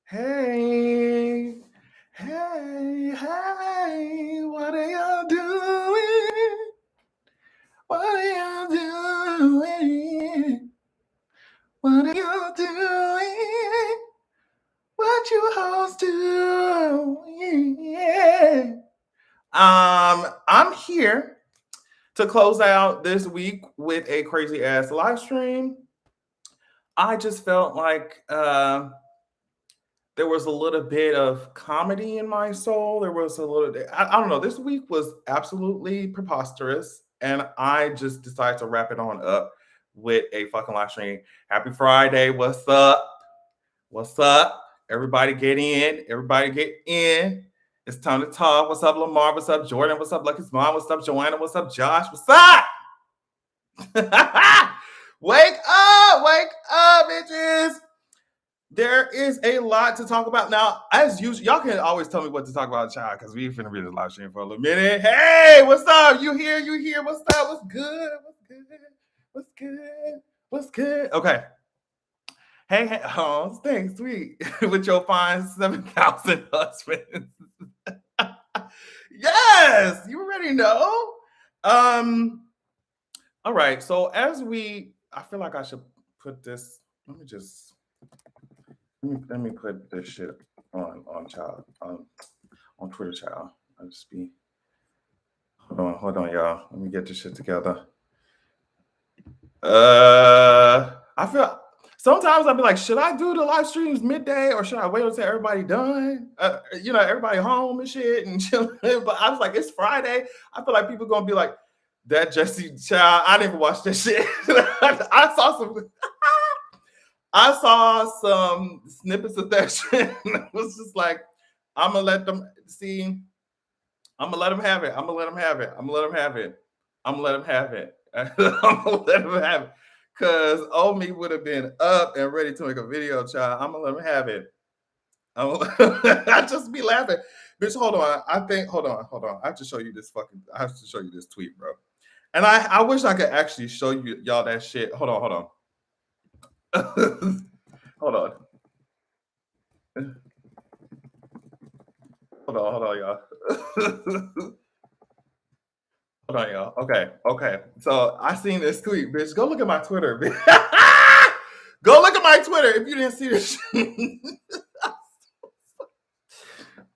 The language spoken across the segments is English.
Hey, hey, what are y'all doing? What are y'all doing? What are y'all doing? What you hoes doing? Yeah. I'm here to close out this week with a crazy ass live stream. I just felt like there was a little bit of comedy in my soul. There was a little, I don't know. This week was absolutely preposterous. And I just decided to wrap it on up with a fucking live stream. Happy Friday. What's up? What's up? Everybody get in. Everybody get in. It's time to talk. What's up, Lamar? What's up, Jordan? What's up, Lucky's mom? What's up, Joanna? What's up, Josh? What's up? Wake up, bitches. There is a lot to talk about. Now, as usual, y'all can always tell me what to talk about, child, because we finna read this live stream for a little minute. Hey, what's up? You here? You here? What's up? What's good? What's good? What's good? What's good? Okay. Hey, oh, thanks, sweet. With your fine 7,000 husbands. Yes, you already know. All right. So I feel like I should put this. Let me put this shit on child on Twitter, child. I'll just be. Hold on, y'all. Let me get this shit together. I feel sometimes I'll be like, should I do the live streams midday or should I wait until everybody done? Everybody home and shit and chilling. But I was like, it's Friday. I feel like people gonna be like, that Jesse child. I didn't even watch that shit. I saw some snippets of that shit. And it was just like, I'm gonna let them see. I'm gonna let them have it. I'm gonna let them have it. I'm gonna let them have it. I'm gonna let them have it. I'm gonna let them have it. Cause old me would have been up and ready to make a video, child. I'm gonna let them have it. I just be laughing. Bitch, hold on. Hold on. I have to show you this tweet, bro. And I wish I could actually show y'all that shit. Hold on. Hold on, y'all. Hold on, y'all. Okay. So I seen this tweet, bitch. Go look at my Twitter, bitch. Go look at my Twitter if you didn't see this shit.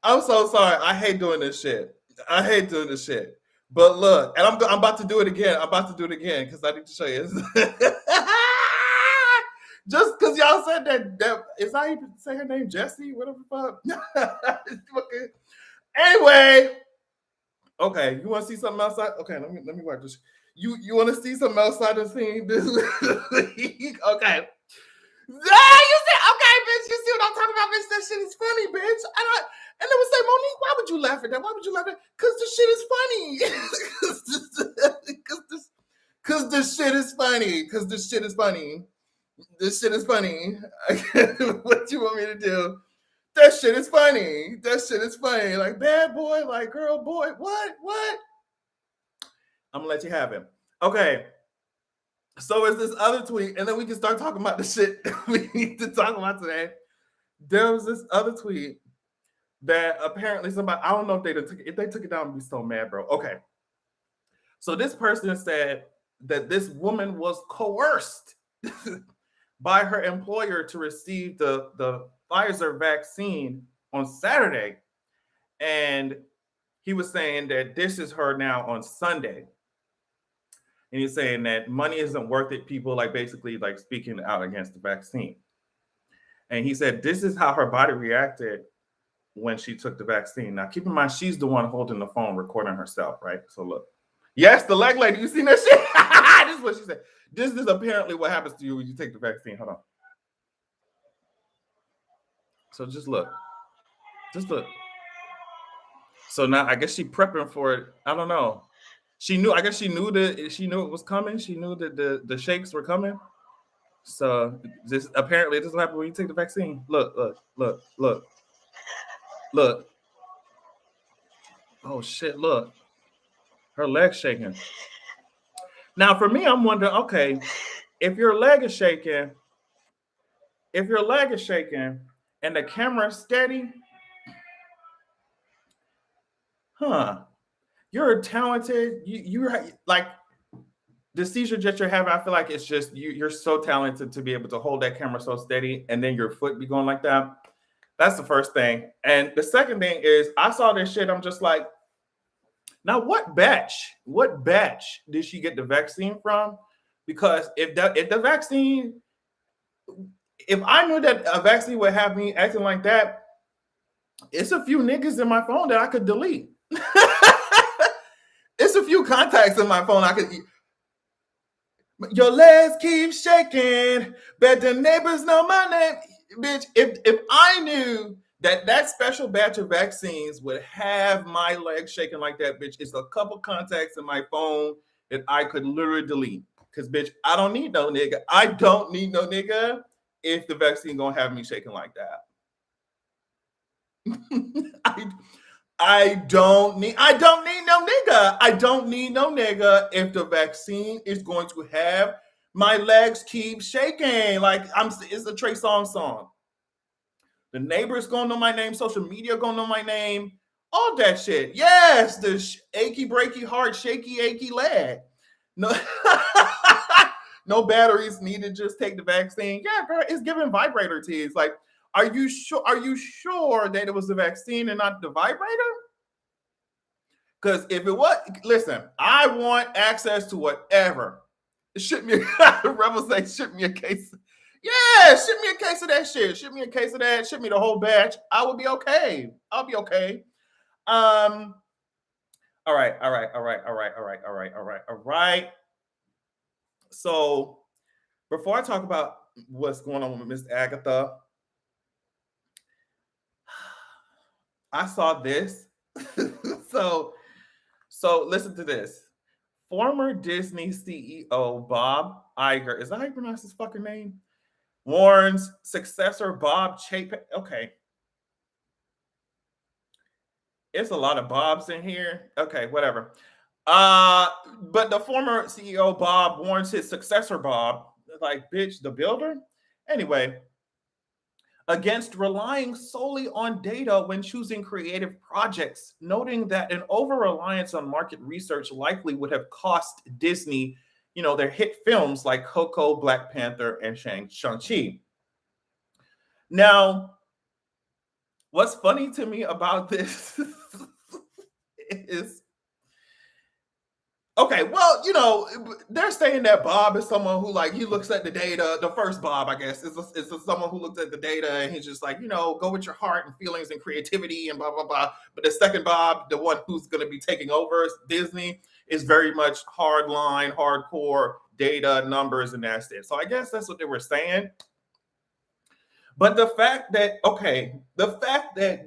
I'm so sorry. I hate doing this shit. But look, and I'm about to do it again. Because I need to show you. Just because y'all said that is I even say her name Jessie? Whatever the fuck. Anyway, okay, you want to see something outside? Okay, let me watch this. You want to see something outside the scene this week? Okay. Yeah, you see, okay, bitch. You see what I'm talking about, bitch? That shit is funny, bitch. And they would say, Monique, why would you laugh at that? Why would you laugh at that? Because the shit is funny. Because this shit is funny. This shit is funny. What you want me to do? That shit is funny. Like bad boy, like girl boy. What? I'm gonna let you have it. Okay. So is this other tweet, and then we can start talking about the shit that we need to talk about today. There was this other tweet that apparently somebody, I don't know if they took it down, I'd be so mad, bro. Okay. So this person said that this woman was coerced by her employer to receive the Pfizer vaccine on Saturday. And he was saying that this is her now on Sunday. And he's saying that money isn't worth it. People basically speaking out against the vaccine. And he said, this is how her body reacted when she took the vaccine. Now, keep in mind, she's the one holding the phone, recording herself, right? So look. Yes, the leg lady. You seen that shit? This is what she said. This is apparently what happens to you when you take the vaccine. Hold on. So just look. So now I guess she prepping for it. I don't know. I guess she knew it was coming. She knew that the shakes were coming. So this is what happens when you take the vaccine. Look. Oh shit, look. Her leg's shaking. Now for me, I'm wondering, okay, if your leg is shaking, and the camera's steady, you're talented. You're like the seizure that you're having. I feel like it's just you're so talented to be able to hold that camera so steady, and then your foot be going like that. That's the first thing. And the second thing is, I saw this shit. I'm just like, now what batch? What batch did she get the vaccine from? Because if the vaccine, if I knew that a vaccine would have me acting like that, it's a few niggas in my phone that I could delete. It's a few contacts in my phone I could. Your legs keep shaking, but the neighbors know my name. Bitch, if I knew that special batch of vaccines would have my legs shaking like that, bitch, it's a couple contacts in my phone that I could literally delete. Because, bitch, I don't need no nigga. I don't need no nigga if the vaccine gonna have me shaking like that. I don't need no nigga. I don't need no nigga if the vaccine is going to have my legs keep shaking. Like it's a Trey Songz song. The neighbors gonna know my name, social media gonna know my name, all that shit. Yes, the achy breaky heart, shaky achy leg. No, no batteries needed. Just take the vaccine. Yeah, girl, it's giving vibrator tears. Like, are you sure? Are you sure that it was the vaccine and not the vibrator? Because if it was, listen, I want access to whatever. Ship me, Rebel say, ship me a case. Yeah, ship me a case of that shit. Ship me a case of that. Ship me the whole batch. I will be okay. I'll be okay. All right. So before I talk about what's going on with Miss Agatha, I saw this. So listen to this. Former Disney CEO Bob Iger, is that how you pronounce his fucking name? Warren's successor Bob Chapek. Okay. It's a lot of Bobs in here. Okay, whatever. But the former CEO Bob warns his successor Bob, like, bitch, the builder? Anyway, against relying solely on data when choosing creative projects, noting that an over-reliance on market research likely would have cost Disney, their hit films like Coco, Black Panther, and Shang-Chi. Now, what's funny to me about this is, okay, well, they're saying that Bob is someone who, like, he looks at the data. The first Bob, I guess, is someone who looks at the data and he's just like, go with your heart and feelings and creativity and blah, blah, blah. But the second Bob, the one who's going to be taking over Disney, is very much hard line, hardcore data, numbers, and that's it. So I guess that's what they were saying. But the fact that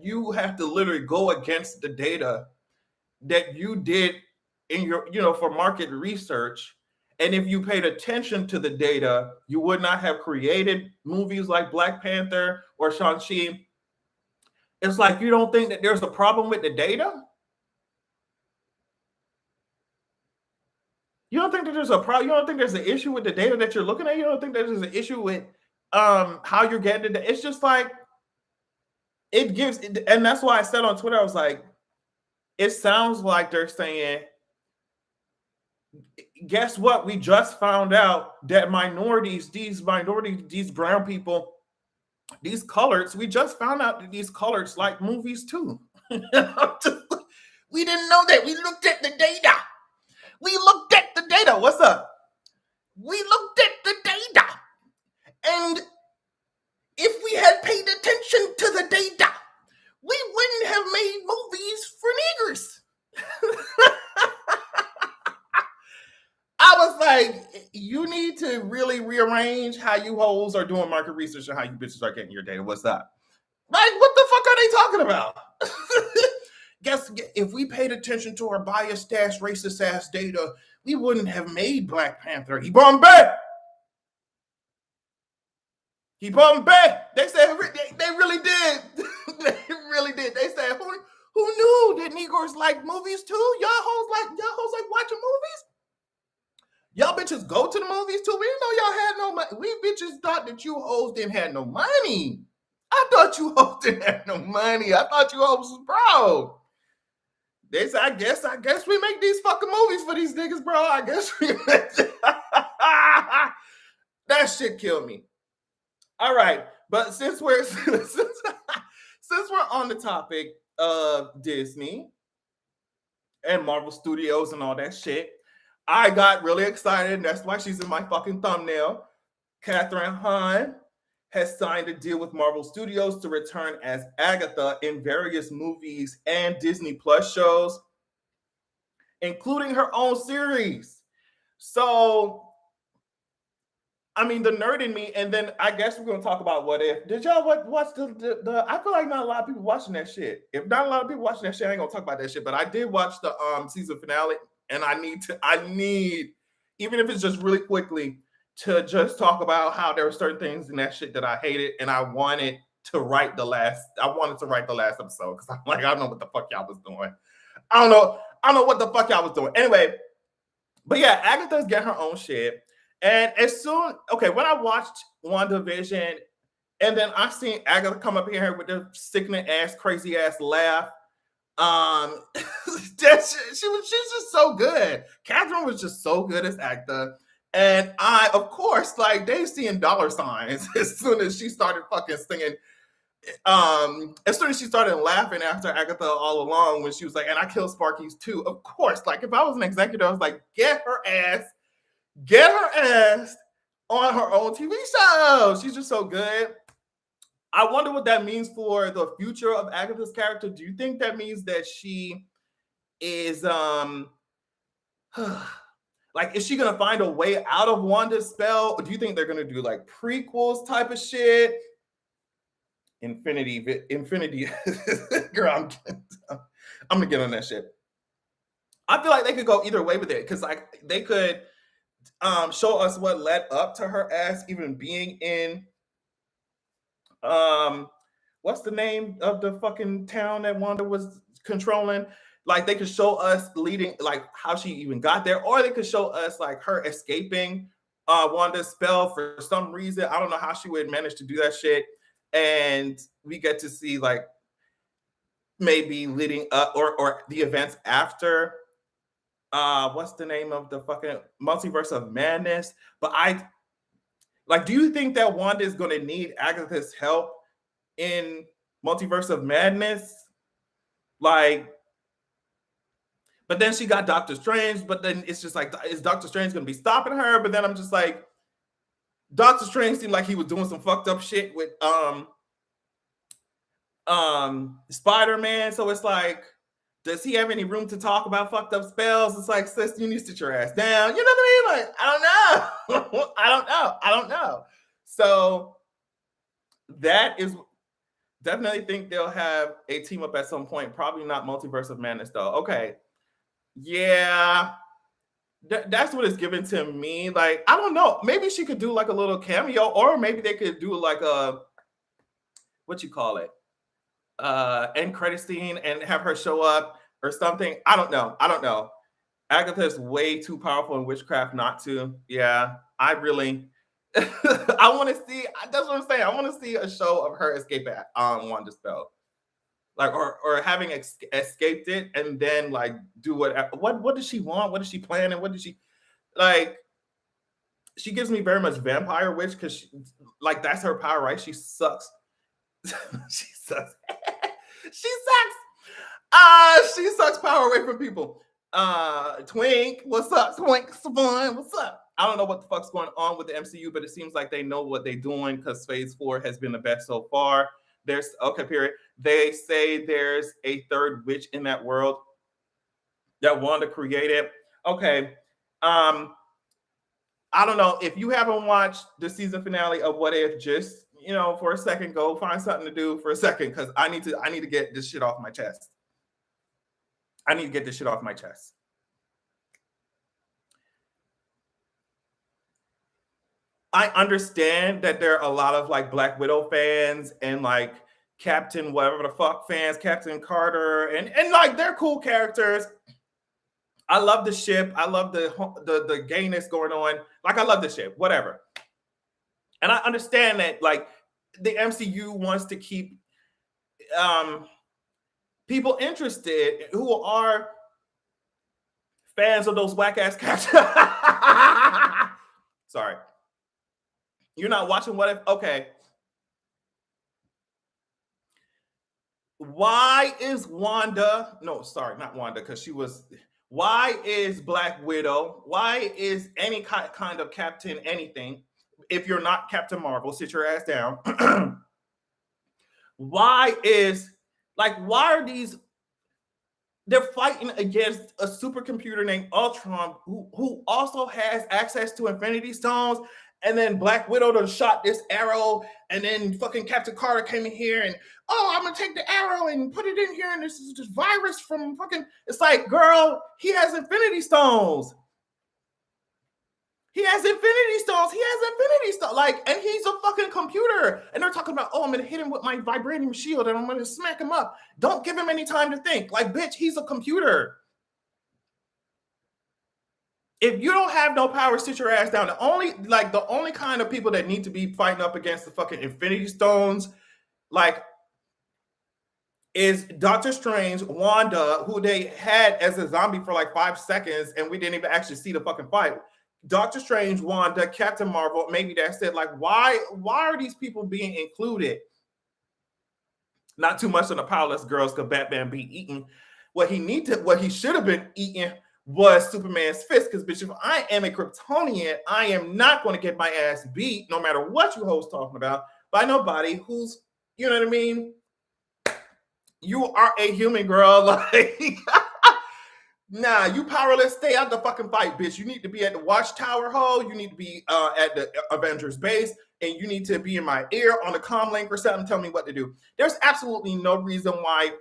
you have to literally go against the data that you did in your, for market research, and if you paid attention to the data, you would not have created movies like Black Panther or Shang-Chi. It's like, you don't think that there's a problem with the data? You don't think that there's a problem? You don't think there's an issue with the data that you're looking at? You don't think that there's an issue with how you're getting it? It's just like, it gives, and that's why I said on Twitter, I was like, it sounds like they're saying, guess what? We just found out that these brown people, these coloreds, we just found out that these coloreds like movies too. We didn't know that. We looked at the data. What's up? We looked at the data. And if we had paid attention to the data, we wouldn't have made movies for niggers. I was like, you need to really rearrange how you hoes are doing market research and how you bitches are getting your data. What's up? Like, what the fuck are they talking about? Guess if we paid attention to our biased ass, racist ass data, we wouldn't have made Black Panther. He Bombay. They said they really did. They really did. They said, who knew that Negroes like movies too? Y'all hoes like watching movies? Y'all bitches go to the movies too? We didn't know y'all had no money. We bitches thought that you hoes didn't have no money. I thought you hoes didn't have no money. I thought you hoes was broke. They said, I guess we make these fucking movies for these niggas, bro. I guess we that shit killed me. All right, but since we're on the topic of Disney and Marvel Studios and all that shit, I got really excited, and that's why she's in my fucking thumbnail. Kathryn Hahn has signed a deal with Marvel Studios to return as Agatha in various movies and Disney Plus shows, including her own series. So, I mean, the nerd in me, and then I guess we're gonna talk about What If. Did y'all watch the I feel like not a lot of people watching that shit. If not a lot of people watching that shit, I ain't gonna talk about that shit. But I did watch the season finale, and I need, even if it's just really quickly, to just talk about how there were certain things in that shit that I hated, and I wanted to write the last episode because I'm like, I don't know what the fuck y'all was doing. I don't know what the fuck y'all was doing. Anyway, but yeah, Agatha's getting her own shit. And when I watched WandaVision, and then I seen Agatha come up here with their sickening ass, crazy ass laugh. She's just so good. Kathryn was just so good as Agatha. And I, of course, like, they seeing dollar signs as soon as she started fucking singing. As soon as she started laughing after Agatha all along, when she was like, and I killed Sparky's too. Of course, like, if I was an executive, I was like, get her ass on her own TV show. She's just so good. I wonder what that means for the future of Agatha's character. Do you think that means that she is like, is she gonna find a way out of Wanda's spell? Or do you think they're gonna do like prequels type of shit? Infinity, girl, I'm gonna get on that shit. I feel like they could go either way with it, because like they could show us what led up to her ass even being in what's the name of the fucking town that Wanda was controlling? Like, they could show us leading, like, how she even got there, or they could show us like her escaping Wanda's spell for some reason. I don't know how she would manage to do that shit. And we get to see like maybe leading up or the events after what's the name of the fucking Multiverse of Madness. But I like, do you think that Wanda is going to need Agatha's help in Multiverse of Madness? Like, but then she got Doctor Strange, but then it's just like, is Doctor Strange going to be stopping her? But then I'm just like, Doctor Strange seemed like he was doing some fucked up shit with Spider-Man. So it's like, does he have any room to talk about fucked up spells? It's like, sis, you need to sit your ass down. You know what I mean? Like, I don't know. I don't know. So that is, definitely think they'll have a team up at some point. Probably not Multiverse of Madness though. Okay. Yeah. That's what it's given to me. Like, I don't know. Maybe she could do like a little cameo, or maybe they could do like a, what you call it? End credit scene and have her show up or something. I don't know. Agatha is way too powerful in witchcraft not to. Yeah, I really I want to see, that's what I'm saying. I want to see a show of her escape at Wanda's spell. Like, or having escaped it and then like do what does she want? What is she planning? What does she like? She gives me very much vampire witch, because like, that's her power, right? She sucks. She sucks. She sucks. She sucks power away from people. Twink, what's up? Twink, Savon, what's up? I don't know what the fuck's going on with the MCU, but it seems like they know what they're doing, because Phase 4 has been the best so far. Period. They say there's a third witch in that world that Wanda created. Okay. I don't know if you haven't watched the season finale of What If. Just, for a second, go find something to do for a second, because I need to get this shit off my chest. I understand that there are a lot of like Black Widow fans and like Captain whatever the fuck fans, Captain Carter, and like, they're cool characters. I love the ship. I love the gayness going on. Like, I love the ship, whatever. And I understand that, like, the MCU wants to keep people interested who are fans of those whack ass characters. Sorry. You're not watching What If? Okay. Why is Wanda? No, sorry, not Wanda, because she was. Why is Black Widow? Why is any kind of Captain anything? If you're not Captain Marvel, sit your ass down. Why are these? They're fighting against a supercomputer named Ultron, who also has access to Infinity Stones. And then Black Widow done shot this arrow, and then fucking Captain Carter came in here and, oh, I'm gonna take the arrow and put it in here, and this is just virus from fucking. It's like, girl, he has Infinity Stones. He has Infinity Stones. He has Infinity Stones. Like, and he's a fucking computer. And they're talking about, oh, I'm gonna hit him with my vibranium shield and I'm gonna smack him up. Don't give him any time to think. Like, bitch, he's a computer. If you don't have no power, sit your ass down. The only kind of people that need to be fighting up against the fucking Infinity Stones, like, is Doctor Strange, Wanda, who they had as a zombie for like 5 seconds, and we didn't even actually see the fucking fight. Doctor Strange, Wanda, Captain Marvel, maybe that's it. Like, why are these people being included? Not too much on the Powerless girls, because Batman be eating. What he should have been eating was Superman's fist. Because, bitch, if I am a Kryptonian, I am not going to get my ass beat, no matter what you hoes talking about, by nobody who's, you know what I mean? You are a human, girl. Like, nah, you powerless. Stay out the fucking fight, bitch. You need to be at the Watchtower hole. You need to be at the Avengers base, and you need to be in my ear on the comm link or something. Tell me what to do. There's absolutely no reason why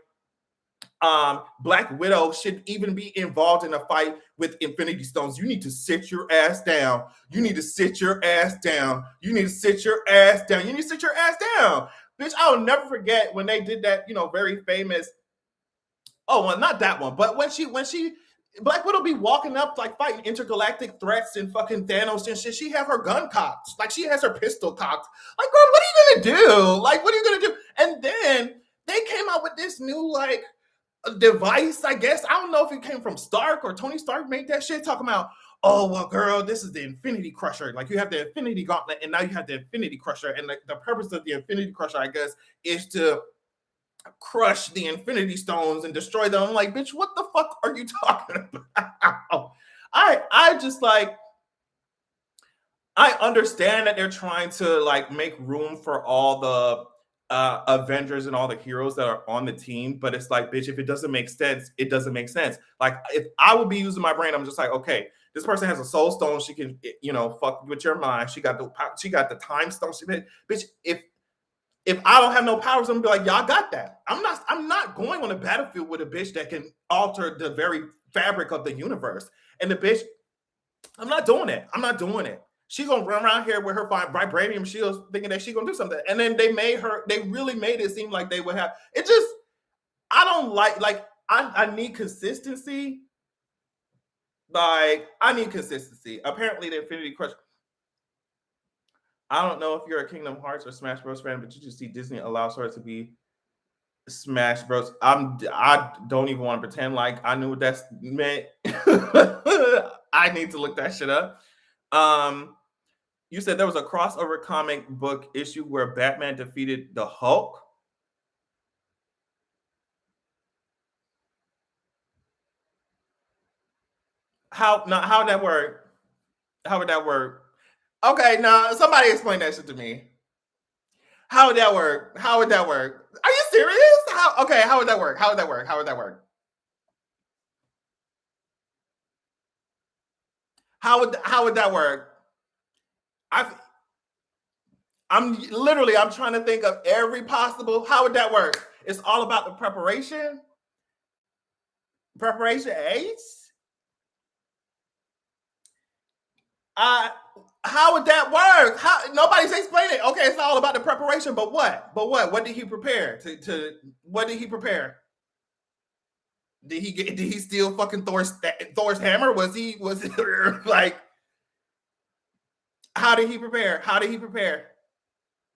Black Widow should even be involved in a fight with Infinity Stones. You need to sit your ass down. You need to sit your ass down. You need to sit your ass down. You need to sit your ass down. Bitch, I'll never forget when they did that, very famous. Oh, well, not that one, but when she Black Widow be walking up like fighting intergalactic threats and fucking Thanos and shit. She have her gun cocked, like she has her pistol cocked. Like, girl, what are you gonna do? Like, what are you gonna do? And then they came out with this new like device. I guess I don't know if it came from Stark or Tony Stark made that shit. Talking about, oh well, girl, this is the Infinity Crusher. Like, you have the Infinity Gauntlet, and now you have the Infinity Crusher. And the purpose of the Infinity Crusher, I guess, is to crush the Infinity Stones and destroy them. I'm like, bitch, what the fuck are you talking about? I just like, I understand that they're trying to like make room for all the Avengers and all the heroes that are on the team, but it's like, bitch, if it doesn't make sense, it doesn't make sense. Like, if I would be using my brain, I'm just like, okay, this person has a soul stone. She can, fuck with your mind. She got the time stone. Bitch, if I don't have no powers, I'm gonna be like, y'all got that. I'm not going on a battlefield with a bitch that can alter the very fabric of the universe. And the bitch, I'm not doing it. I'm not doing it. She gonna run around here with her vibranium shields, thinking that she gonna do something. And then they really made it seem like they would have. It just, I don't like I need consistency. Like, I need consistency. Apparently, the Infinity Crush. I don't know if you're a Kingdom Hearts or Smash Bros fan, but you just see Disney allows her to be Smash Bros. I don't even want to pretend like I knew what that meant. I need to look that shit up. You said there was a crossover comic book issue where Batman defeated the Hulk. How would that work? How would that work? Okay, now somebody explain that shit to me. How would that work? How would that work? Are you serious? How would that work? How would that work? How would that work? How would that work? I'm trying to think of every possible. How would that work? It's all about the preparation. Preparation aids. How would that work? Nobody's explaining it. Okay, it's all about the preparation, but what? What did he prepare? What did he prepare? Did he steal fucking Thor's hammer? Was it like, how did he prepare?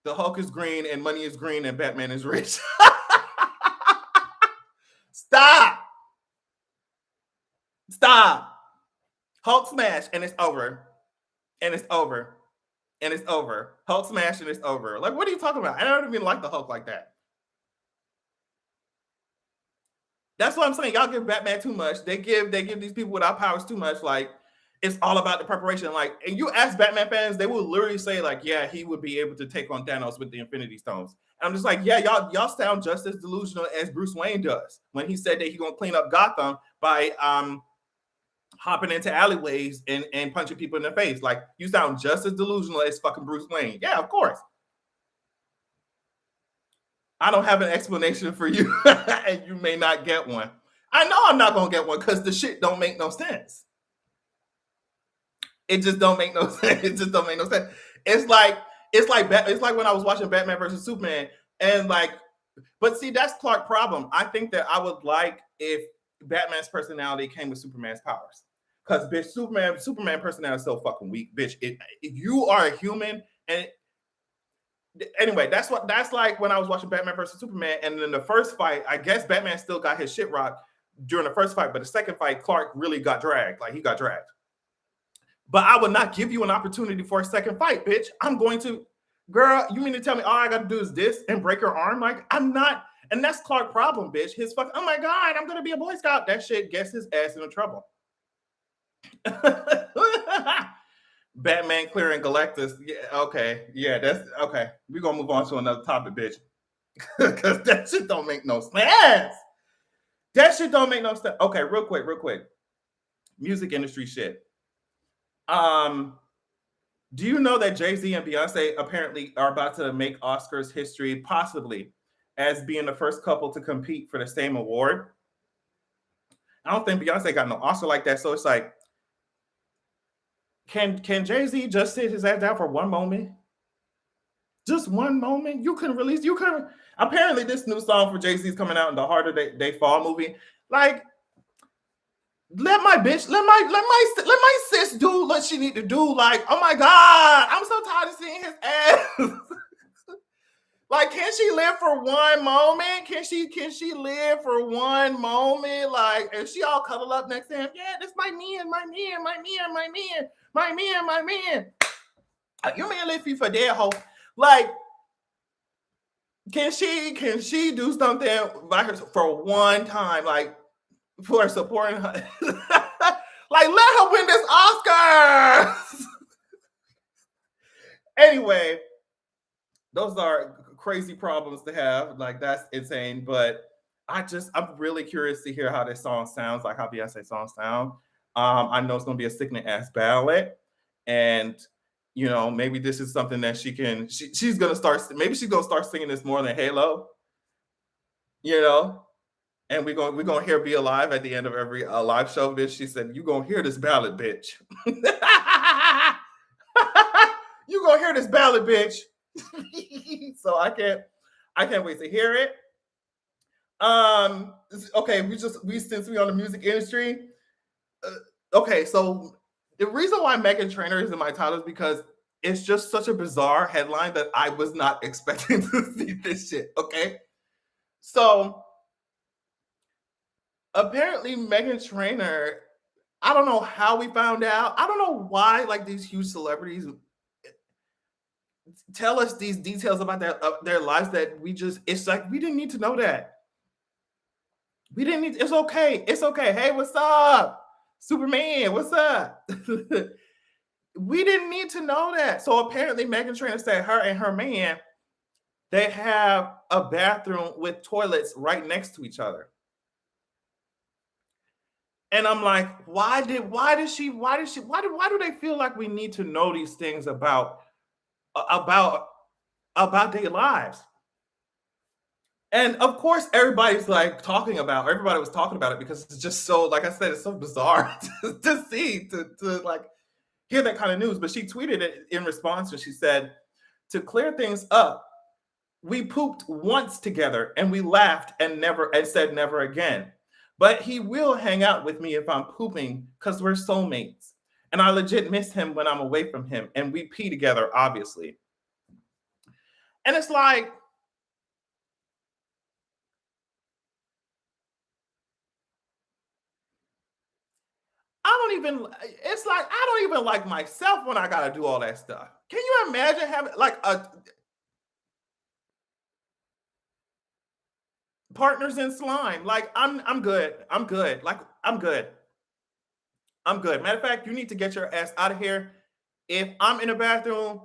The Hulk is green and money is green and Batman is rich. Stop. Stop. Hulk smash and it's over. And it's over. And it's over. Hulk smash and it's over. Like, what are you talking about? I don't even like the Hulk like that. That's what I'm saying. Y'all give Batman too much. They give these people without powers too much. Like, it's all about the preparation. Like, and you ask Batman fans, they will literally say, like, yeah, he would be able to take on Thanos with the Infinity Stones. And I'm just like, yeah, y'all sound just as delusional as Bruce Wayne does when he said that he's gonna clean up Gotham by hopping into alleyways and punching people in the face. Like, you sound just as delusional as fucking Bruce Wayne. Yeah, of course. I don't have an explanation for you, and you may not get one. I know I'm not gonna get one because the shit don't make no sense. It just don't make no sense. It just don't make no sense. It's like when I was watching Batman versus Superman, and like, but see, that's Clark's problem. I think that I would like if Batman's personality came with Superman's powers. Because bitch, Superman personality is so fucking weak, bitch. You are a human, and anyway, that's like when I was watching Batman versus Superman, and in the first fight, I guess Batman still got his shit rocked during the first fight, but the second fight, Clark really got dragged. Like, he got dragged. But I would not give you an opportunity for a second fight, bitch. I'm going to, girl, you mean to tell me all I got to do is this and break her arm? Like, I'm not, and that's Clark's problem, bitch. His fuck, oh my God, I'm going to be a Boy Scout. That shit gets his ass into trouble. Batman clearing Galactus. Yeah, okay. Yeah, that's okay. We're going to move on to another topic, bitch. Because that shit don't make no sense. That shit don't make no sense. Okay, real quick. Music industry shit. Do you know that Jay-Z and Beyonce apparently are about to make Oscars history, possibly as being the first couple to compete for the same award? I don't think Beyonce got no Oscar like that. So it's like, can Jay-Z just sit his ass down for one moment? Just one moment? Apparently this new song for Jay-Z is coming out in the Harder They Fall movie. Like, let my sis do what she need to do. Like, oh my God, I'm so tired of seeing his ass. Like, can she live for one moment? Can she live for one moment? Like, and she all cuddled up next to him. Yeah, this my man. You man live for dead hoe. Like, can she do something like her for one time? Like, for supporting her. Like, let her win this Oscar. Anyway, those are crazy problems to have. Like, that's insane. But I'm really curious to hear how this song sounds, like how Beyonce's song sound. I know it's gonna be a sickening ass ballad, and you know, maybe this is something that she's gonna start singing this more than Halo. You know. And we're gonna hear "Be Alive" at the end of every live show, bitch. She said, "You gonna hear this ballad, bitch. You gonna hear this ballad, bitch." So I can't wait to hear it. Okay, since we on the music industry. Okay, so the reason why Meghan Trainor is in my title is because it's just such a bizarre headline that I was not expecting to see this shit. Okay, so. Apparently, Meghan Trainor, I don't know how we found out. I don't know why, like, these huge celebrities tell us these details about their lives that it's like, we didn't need to know that. It's okay. Hey, what's up? Superman, what's up? We didn't need to know that. So apparently, Meghan Trainor said her and her man, they have a bathroom with toilets right next to each other. And I'm like, why do they feel like we need to know these things about their lives? And of course, everybody was talking about it because it's just so, like I said, it's so bizarre to see, to like hear that kind of news. But she tweeted it in response, and she said, "To clear things up, we pooped once together and we laughed and said never again. But he will hang out with me if I'm pooping because we're soulmates. And I legit miss him when I'm away from him. And we pee together, obviously." And it's like, it's like, I don't even like myself when I gotta do all that stuff. Can you imagine having like a partners in slime? Like, I'm good. I'm good. Like, I'm good. I'm good. Matter of fact, you need to get your ass out of here. If I'm in a bathroom,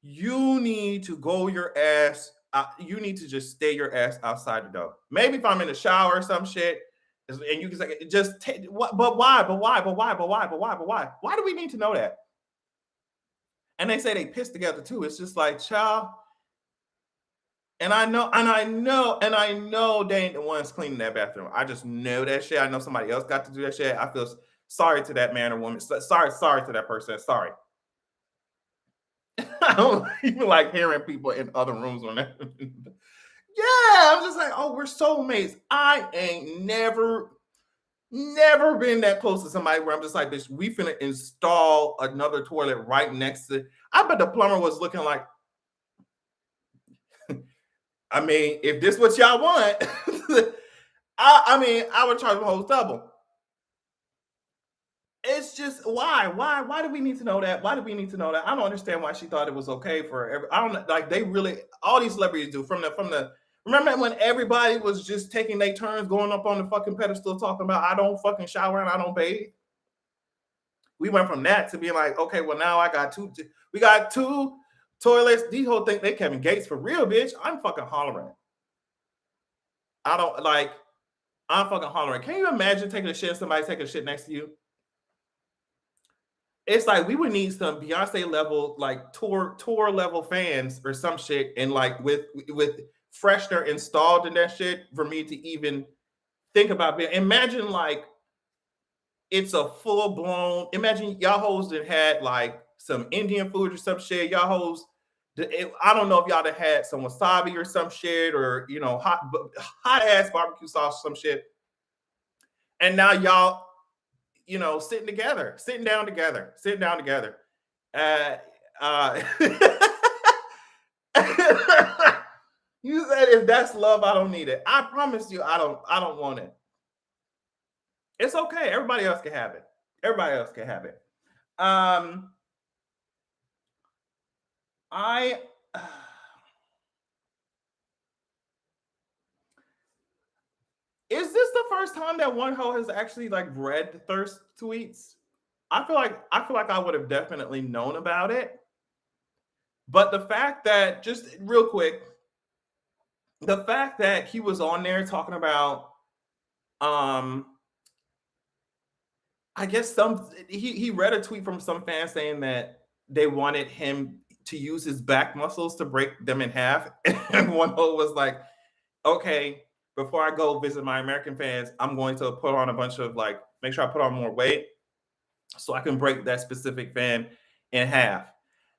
you need to go your ass. You need to just stay your ass outside the door. Maybe if I'm in the shower or some shit, and you can say, just take what, but why? But why? But why? But why? But why? But why? Why do we need to know that? And they say they piss together too. It's just like, child. And I know they ain't the ones cleaning that bathroom. I just know that shit. I know somebody else got to do that shit. I feel sorry to that man or woman. Sorry to that person. Sorry. I don't even like hearing people in other rooms on that. Yeah, I'm just like, oh, we're soulmates. I ain't never been that close to somebody where I'm just like, bitch, we finna install another toilet right next to. I bet the plumber was looking like, I mean, if this what y'all want, I would charge the whole double. It's just why do we need to know that? Why do we need to know that? I don't understand why she thought it was okay for I don't like they really all these celebrities do from the remember when everybody was just taking their turns going up on the fucking pedestal talking about I don't fucking shower and I don't bathe. We went from that to being like, okay, well now we got two toilets. These whole thing they Kevin Gates for real, bitch. I'm fucking hollering. I don't like I'm fucking hollering. Can you imagine taking a shit, somebody taking a shit next to you? It's like we would need some Beyonce level, like tour level fans or some shit, and like with freshener installed in that shit for me to even think about being. Imagine like it's a full blown. Imagine y'all hoes that had like some Indian food or some shit. Y'all hoes. I don't know if y'all had some wasabi or some shit, or hot ass barbecue sauce or some shit. And now y'all sitting down together. Uh, uh, you said if that's love, I don't need it. I promise you, I don't want it. It's okay. Everybody else can have it. Everybody else can have it. I Is this the first time that Wonho has actually like read the thirst tweets? I feel like I would have definitely known about it. But the fact that just real quick, the fact that he was on there talking about I guess he read a tweet from some fan saying that they wanted him to use his back muscles to break them in half. And Wonho was like, okay, before I go visit my American fans, I'm going to put on a bunch of make sure I put on more weight so I can break that specific fan in half.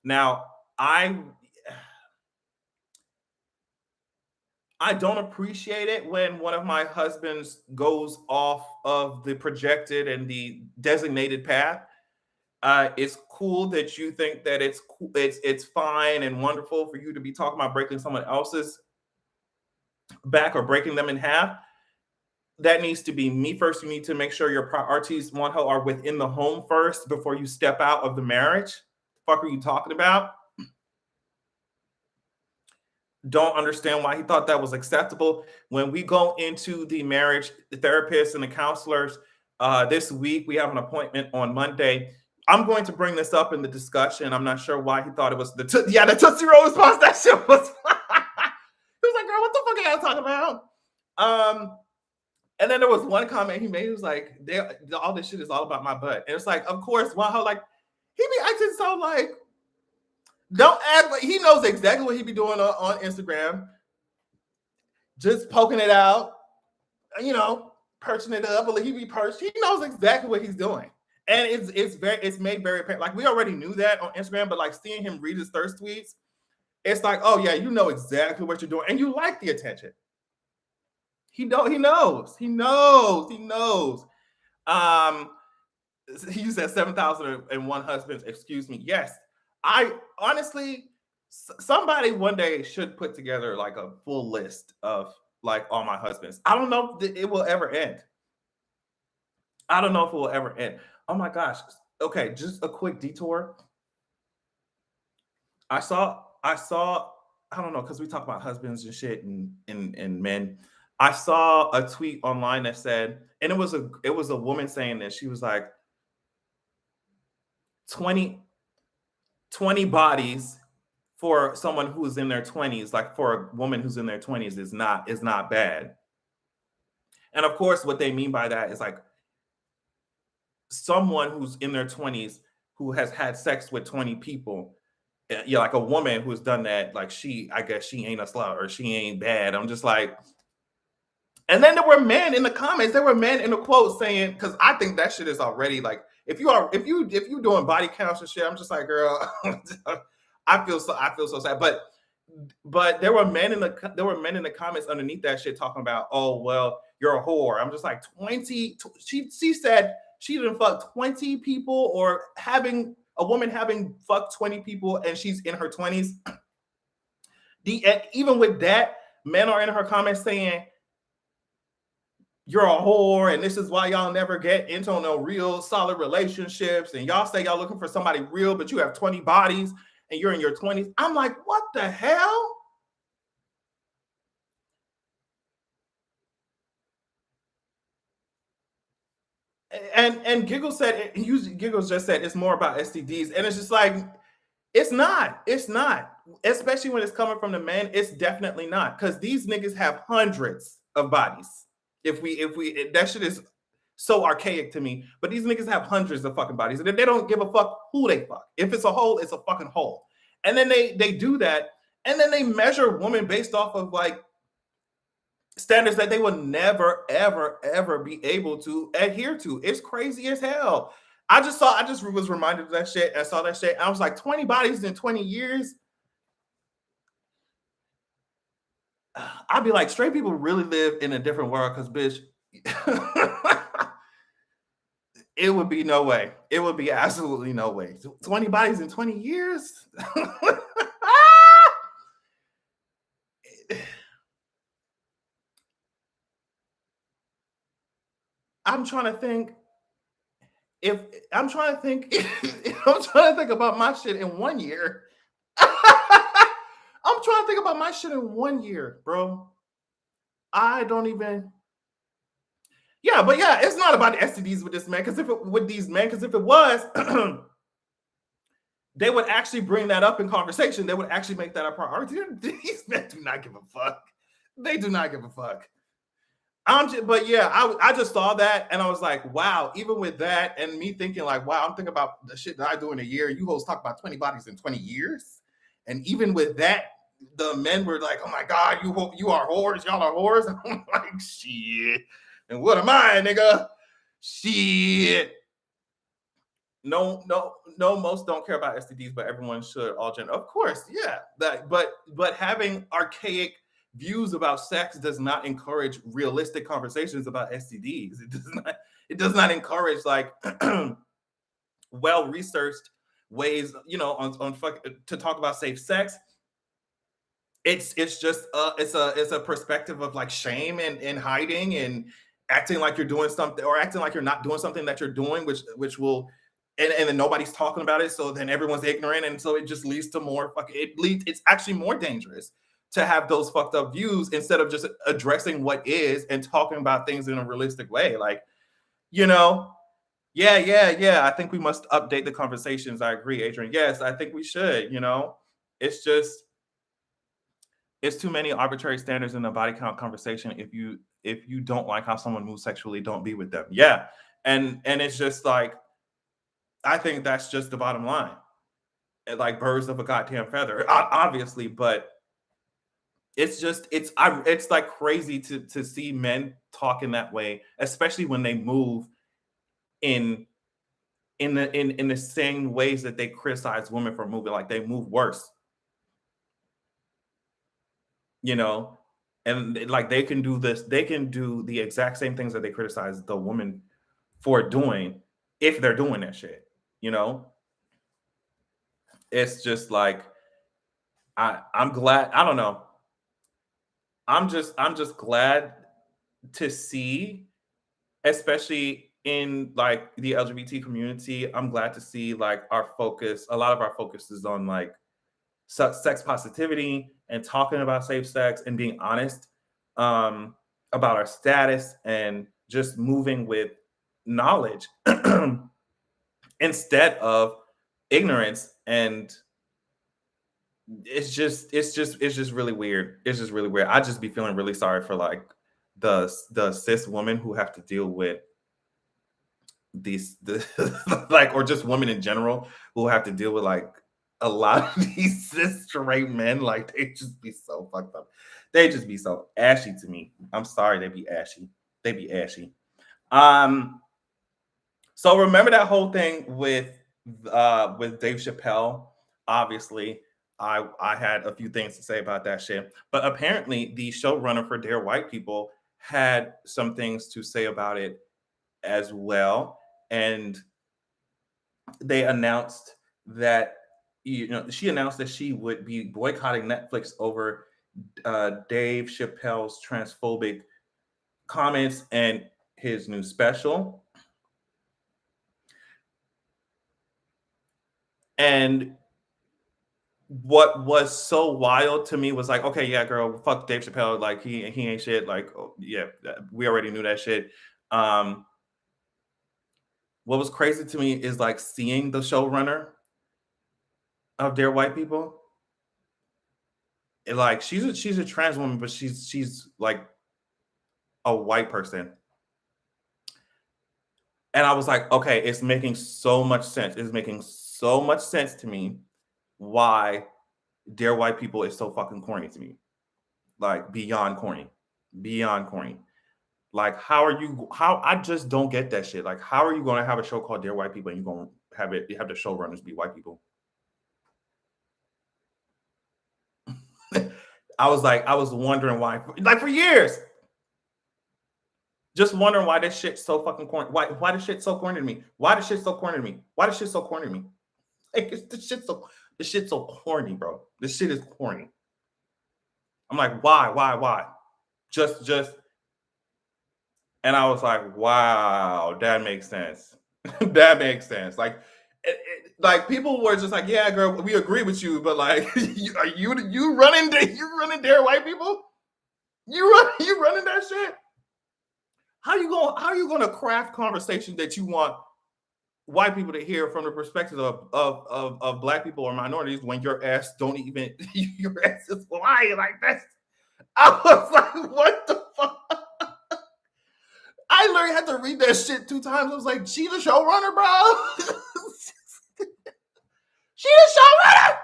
Now, I don't appreciate it when one of my husbands goes off of the projected and the designated path. It's cool that you think that it's fine and wonderful for you to be talking about breaking someone else's back or breaking them in half. That needs to be me first. You need to make sure your priorities, Wonho, are within the home first before you step out of the marriage. The fuck are you talking about? Don't understand why he thought that was acceptable. When we go into the marriage, the therapists and the counselors this week, we have an appointment on Monday. I'm going to bring this up in the discussion. I'm not sure why he thought it was the Tootsie Roll response. That shit was. He was like, "Girl, what the fuck are y'all talking about?" And then there was one comment he made. He was like, "All this shit is all about my butt." And it's like, of course, Wonho, like he be acting so like. Don't act like he knows exactly what he be doing on Instagram. Just poking it out, perching it up. He be perched. He knows exactly what he's doing. And it's made very apparent. Like we already knew that on Instagram, but like seeing him read his thirst tweets, it's like, oh yeah, you know exactly what you're doing. And you like the attention. He knows. He said 7,001 husbands. Excuse me. Yes. I honestly, Somebody one day should put together like a full list of like all my husbands. I don't know if it will ever end. I don't know if it will ever end. Oh my gosh. Okay, just a quick detour. I saw I don't know because we talk about husbands and shit and men. I saw a tweet online that said, and it was a woman saying this. She was like 20 20 bodies for someone who's in their 20s, like for a woman who's in their 20s is not bad. And of course, what they mean by that is like someone who's in their 20s who has had sex with 20 people. Yeah, like a woman who's done that, like I guess she ain't a slut or she ain't bad. I'm just like, and then there were men in the comments, there were men in the quotes saying, because I think that shit is already like, if you doing body counts and shit, I'm just like, girl, I feel so sad. But there were men in the comments underneath that shit talking about, oh well, you're a whore. I'm just like 20. She said she didn't fuck 20 people, or having a woman having fucked 20 people and she's in her 20s. And even with that, men are in her comments saying you're a whore, and this is why y'all never get into no real solid relationships. And y'all say y'all looking for somebody real, but you have 20 bodies and you're in your 20s. I'm like, what the hell? And Giggles just said it's more about STDs, and it's just like it's not, especially when it's coming from the men. It's definitely not, because these niggas have hundreds of bodies. If we that shit is so archaic to me, but these niggas have hundreds of fucking bodies, and they don't give a fuck who they fuck. If it's a hole, it's a fucking hole. And then they do that, and then they measure women based off of like standards that they will never, ever, ever be able to adhere to. It's crazy as hell. I just was reminded of that shit. I saw that shit. I was like, 20 bodies in 20 years. I'd be like, straight people really live in a different world, because bitch, it would be no way. It would be absolutely no way. 20 bodies in 20 years. I'm trying to think if I'm trying to think I'm trying to think about my shit in 1 year. I'm trying to think about my shit in 1 year, bro. I don't even. Yeah, but yeah, it's not about the STDs with this man. Because if it was, they would actually bring that up in conversation. They would actually make that a priority. These men do not give a fuck. They do not give a fuck. But yeah, I just saw that and I was like, wow, even with that, and me thinking like, wow, I'm thinking about the shit that I do in a year. You hoes talk about 20 bodies in 20 years. And even with that, the men were like, oh my God, you are whores. Y'all are whores. I'm like, shit. And what am I, nigga? Shit. No, no, no, most don't care about STDs, but everyone should, all gender. Of course, yeah. But having archaic views about sex does not encourage realistic conversations about STDs. It does not encourage like well-researched ways, on to talk about safe sex. It's just it's a perspective of like shame and hiding and acting like you're doing something, or acting like you're not doing something that you're doing, which will, and then nobody's talking about it, so then everyone's ignorant, and so it just leads to more fucking, it's actually more dangerous to have those fucked up views instead of just addressing what is and talking about things in a realistic way. Like, you know, yeah. I think we must update the conversations. I agree, Adrian. Yes, I think we should. It's just, it's too many arbitrary standards in the body count conversation. If you don't like how someone moves sexually, don't be with them. Yeah. And it's just like, I think that's just the bottom line. Like birds of a goddamn feather, obviously, but it's like crazy to see men talk in that way, especially when they move in the same ways that they criticize women for moving. Like they move worse, you know, and like they can do this, they can do the exact same things that they criticize the woman for doing if they're doing that shit, you know. It's just like, I'm glad. I don't know. I'm just glad to see, especially in like the LGBT community. I'm glad to see like our focus. A lot of our focus is on like sex positivity and talking about safe sex and being honest um, about our status and just moving with knowledge instead of ignorance. And it's just really weird. It's just really weird. I just be feeling really sorry for like the cis women who have to deal with the like, or just women in general who have to deal with like a lot of these cis straight men. Like they just be so fucked up. They just be so ashy to me. I'm sorry, they be ashy. They be ashy. Um, so remember that whole thing with Dave Chappelle. Obviously, I had a few things to say about that shit. But apparently the showrunner for Dare White People had some things to say about it as well. And they announced that, she announced that she would be boycotting Netflix over Dave Chappelle's transphobic comments and his new special. And what was so wild to me was like, okay, yeah, girl, fuck Dave Chappelle, like he ain't shit. Like, oh, yeah, we already knew that shit. Um, what was crazy to me is like seeing the showrunner of Dare White People. Like she's a trans woman, but she's like a white person. And I was like, okay, it's making so much sense. It's making so much sense to me why Dare White People is so fucking corny to me. Like beyond corny. Beyond corny. Like, how I just don't get that shit. Like, how are you gonna have a show called Dear White People and you're gonna have the showrunners be white people? I was wondering why, like for years, just wondering why this shit's so fucking corny. Why this shit so corny to me? Why this shit so corny to me? Why this shit so corny to me? Like this shit's so corny, bro. This shit is corny. I'm like, why? Just and I was like, wow, that makes sense. That makes sense. Like, like people were just like, yeah, girl, we agree with you, but like, are you running Dare White People? You running that shit? How you gonna craft conversation that you want white people to hear from the perspective of black people or minorities when your ass don't even your ass is lying like that's I was like, what the fuck? I literally had to read that shit 2 times. I was like, she the showrunner, bro. She the showrunner.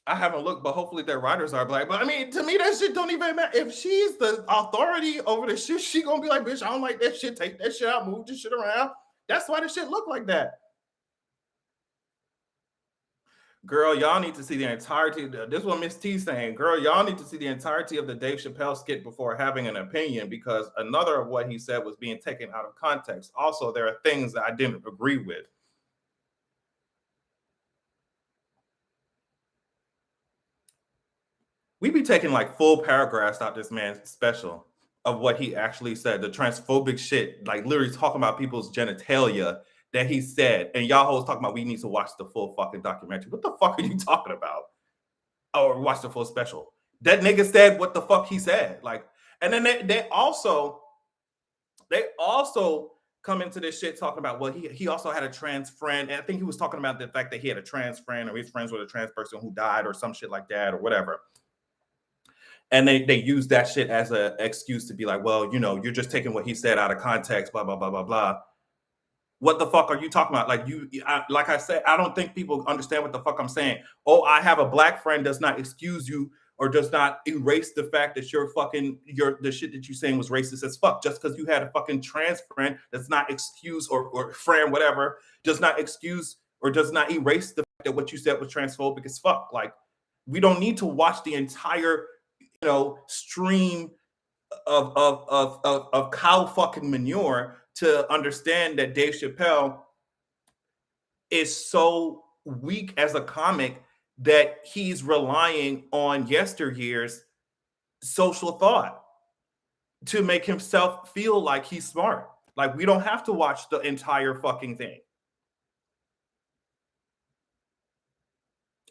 I haven't looked, but hopefully their writers are black. But I mean, to me, that shit don't even matter. If she's the authority over the shit, she gonna be like, bitch, I don't like that shit. Take that shit out, move this shit around. That's why the shit look like that. Girl, y'all need to see the entirety. This is what Miss T saying. Girl, y'all need to see the entirety of the Dave Chappelle skit before having an opinion, because another of what he said was being taken out of context. Also, there are things that I didn't agree with. We be taking like full paragraphs out this man's special of what he actually said, the transphobic shit, like literally talking about people's genitalia that he said. And y'all hoes talking about we need to watch the full fucking documentary. What the fuck are you talking about? Or watch the full special. That nigga said what the fuck he said. Like, and then they also come into this shit talking about, well, he also had a trans friend. And I think he was talking about the fact that he had a trans friend or he's friends with a trans person who died or some shit like that or whatever. And they use that shit as an excuse to be like, well, you're just taking what he said out of context, blah blah blah blah blah. What the fuck are you talking about? Like I said, I don't think people understand what the fuck I'm saying. Oh, I have a black friend does not excuse you or does not erase the fact that the shit that you're saying was racist as fuck. Just because you had a fucking trans friend does not excuse or friend whatever does not excuse or does not erase the fact that what you said was transphobic as fuck. Like, we don't need to watch the entire stream of cow fucking manure to understand that Dave Chappelle is so weak as a comic that he's relying on yesteryear's social thought to make himself feel like he's smart. Like, we don't have to watch the entire fucking thing.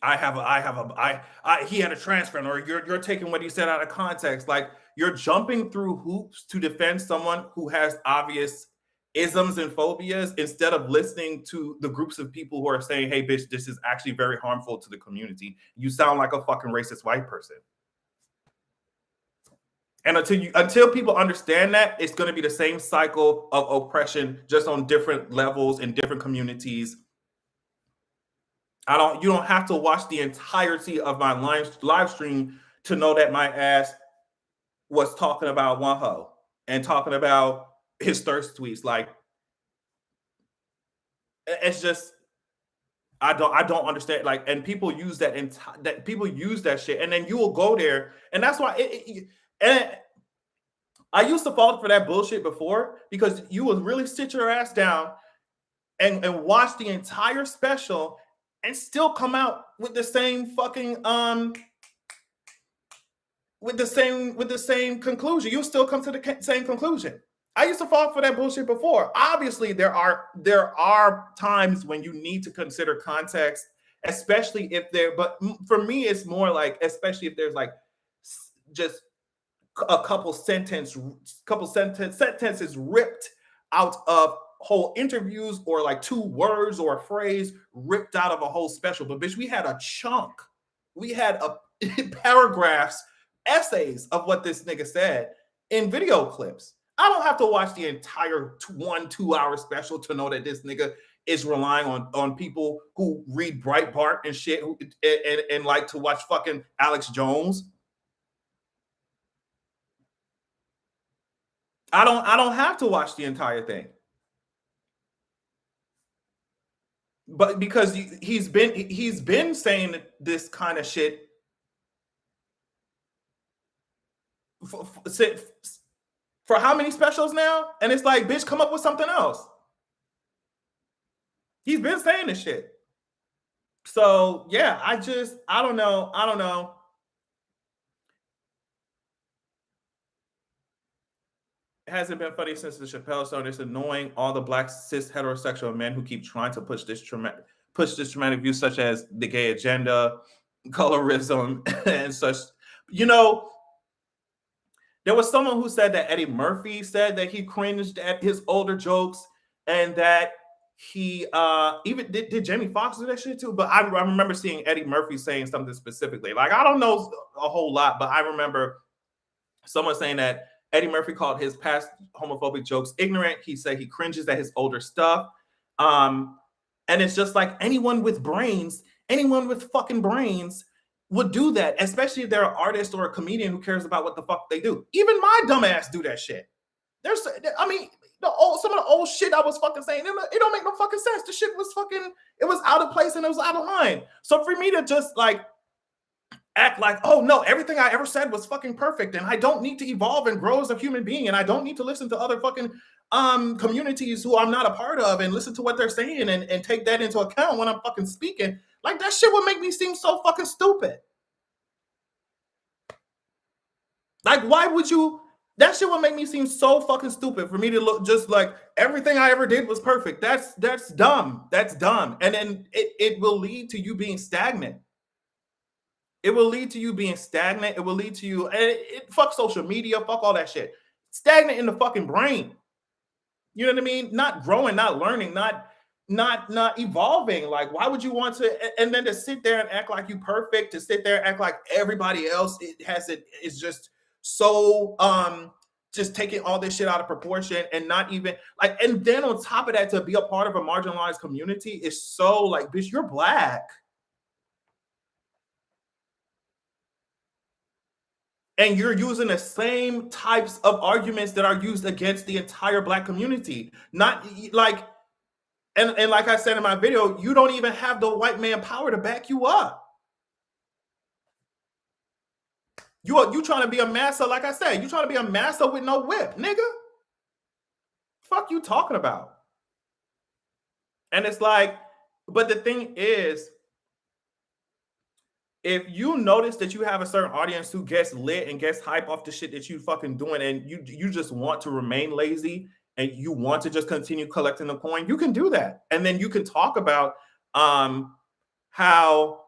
He had a transplant, or you're taking what he said out of context. Like, you're jumping through hoops to defend someone who has obvious isms and phobias instead of listening to the groups of people who are saying, hey, bitch, this is actually very harmful to the community. You sound like a fucking racist white person. And until people understand that, it's going to be the same cycle of oppression, just on different levels in different communities. You don't have to watch the entirety of my live stream to know that my ass was talking about Wonho and talking about his thirst tweets. Like, it's just, I don't understand. Like, and people use people use that shit, and then you will go there, and that's why. And I used to fall for that bullshit before, because you would really sit your ass down and watch the entire special and still come out with the same fucking with the same conclusion. You still come to the same conclusion. I used to fall for that bullshit before. Obviously, there are times when you need to consider context, especially if but for me, it's more like, especially if there's like just a couple sentences ripped out of whole interviews, or like 2 words or a phrase ripped out of a whole special. But bitch, we had a chunk. We had paragraphs, essays of what this nigga said in video clips. I don't have to watch the entire 1-2-hour special to know that this nigga is relying on people who read Breitbart and shit and like to watch fucking Alex Jones. I don't have to watch the entire thing. But because he's been saying this kind of shit for how many specials now? And it's like, bitch, come up with something else. He's been saying this shit. So yeah, I don't know. It hasn't been funny since the Chappelle show. It's annoying, all the black cis heterosexual men who keep trying to push this traumatic views, such as the gay agenda, colorism, and such. You know, there was someone who said that Eddie Murphy said that he cringed at his older jokes, and that he even did Jamie Foxx do that shit too. But I remember seeing Eddie Murphy saying something specifically. Like, I don't know a whole lot, but I remember someone saying that Eddie Murphy called his past homophobic jokes ignorant. He said he cringes at his older stuff. And it's just like, anyone with fucking brains would do that, especially if they're an artist or a comedian who cares about what the fuck they do. Even my dumb ass do that shit. Some of the old shit I was fucking saying, it don't make no fucking sense. The shit was fucking, it was out of place and it was out of line. So for me to just like act like, oh no, everything I ever said was fucking perfect, and I don't need to evolve and grow as a human being, and I don't need to listen to other fucking communities who I'm not a part of and listen to what they're saying and take that into account when I'm fucking speaking. Like, that shit would make me seem so fucking stupid. Like, why would you? That shit would make me seem so fucking stupid for me to look just like everything I ever did was perfect. That's dumb. That's dumb. And then it will lead to you being stagnant. It will lead to you being stagnant. It will lead to you, and fuck social media, fuck all that shit. Stagnant in the fucking brain. You know what I mean? Not growing, not learning, not evolving. Like, why would you want to? And then to sit there and act like you perfect, to sit there and act like everybody else is just so just taking all this shit out of proportion, and not even like. And then on top of that, to be a part of a marginalized community is so like, bitch, you're black. And you're using the same types of arguments that are used against the entire black community. Not like, and like I said in my video, you don't even have the white man power to back you up. You trying to be a massa, like I said, you trying to be a massa with no whip, nigga. Fuck you talking about? And it's like, But the thing is, if you notice that you have a certain audience who gets lit and gets hype off the shit that you fucking doing, and you just want to remain lazy and you want to just continue collecting the coin, you can do that. And then you can talk about how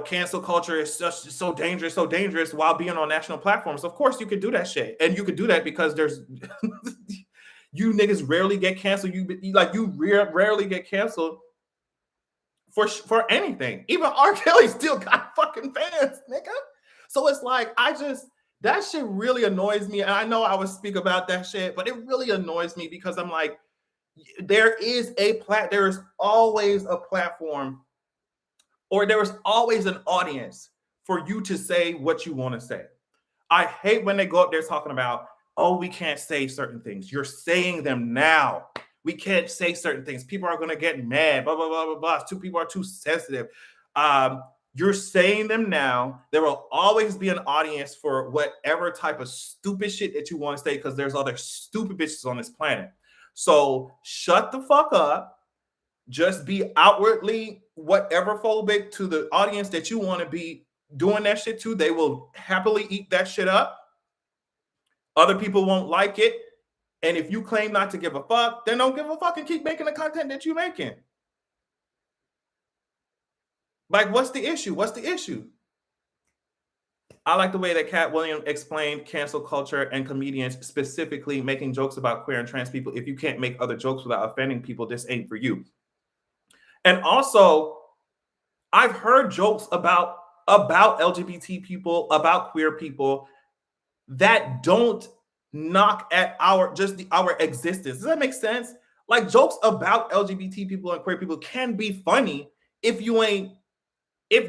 cancel culture is just so dangerous while being on national platforms. Of course, you could do that shit, and you could do that because there's you niggas rarely get canceled. Rarely get canceled for anything. Even R. Kelly still got fucking fans, nigga. So it's like that shit really annoys me. And I know I would speak about that shit, but it really annoys me because I'm like, there is always a platform, or there is always an audience for you to say what you want to say. I hate when they go up there talking about, oh, we can't say certain things. You're saying them now. We can't say certain things. People are going to get mad, blah, blah, blah, blah, blah. People are too sensitive. You're saying them now. There will always be an audience for whatever type of stupid shit that you want to say, because there's other stupid bitches on this planet. So shut the fuck up. Just be outwardly whatever phobic to the audience that you want to be doing that shit to. They will happily eat that shit up. Other people won't like it. And if you claim not to give a fuck, then don't give a fuck and keep making the content that you're making. Like, what's the issue? What's the issue? I like the way that Cat Williams explained cancel culture and comedians specifically making jokes about queer and trans people. If you can't make other jokes without offending people, this ain't for you. And also, I've heard jokes about LGBT people, about queer people that don't knock at our existence. Does that make sense? Like, jokes about LGBT people and queer people can be funny if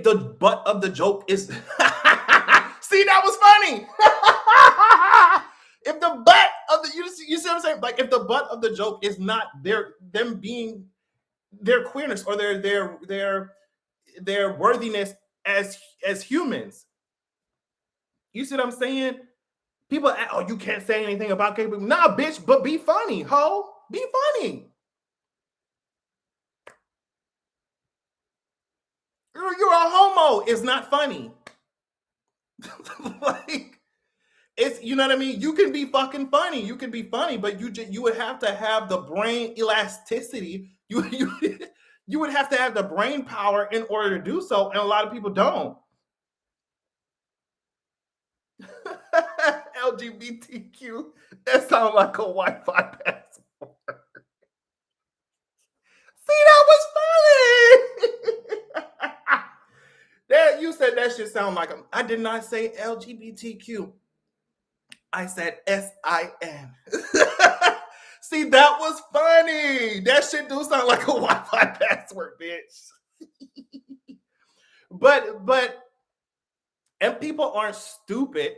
the butt of the joke is see, that was funny. If the butt of the you see what I'm saying? Like, if the butt of the joke is not them being their queerness or their worthiness as humans. You see what I'm saying? People, oh, you can't say anything about gay people. Nah, bitch, but be funny, ho. Be funny. You're a homo. It's not funny. Like, it's, you know what I mean? You can be fucking funny. You can be funny, but you would have to have the brain elasticity. You would have to have the brain power in order to do so, and a lot of people don't. LGBTQ. That sounds like a Wi-Fi password. See, that was funny. You said that shit sound like I did not say LGBTQ. I said SIN. See, that was funny. That shit do sound like a Wi-Fi password, bitch. But and people aren't stupid.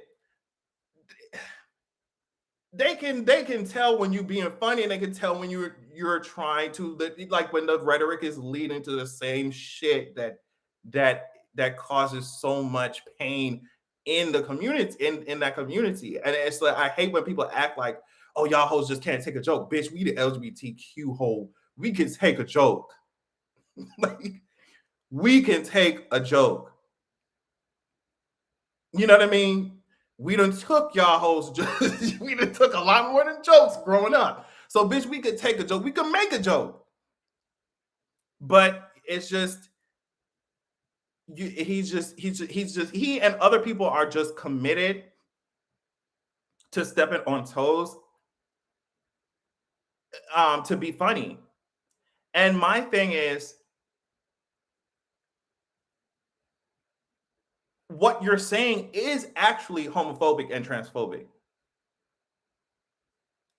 They can tell when you're being funny, and they can tell when you're trying to, like, when the rhetoric is leading to the same shit that causes so much pain in the community, in that community. And it's like, I hate when people act like, oh, y'all hoes just can't take a joke. Bitch, we the LGBTQ hole. We can take a joke. Like, we can take a joke. You know what I mean? We done took y'all hoes. We done took a lot more than jokes growing up. So, bitch, we could take a joke. We could make a joke. But it's just, he and other people are just committed to stepping on toes to be funny. And my thing is, what you're saying is actually homophobic and transphobic.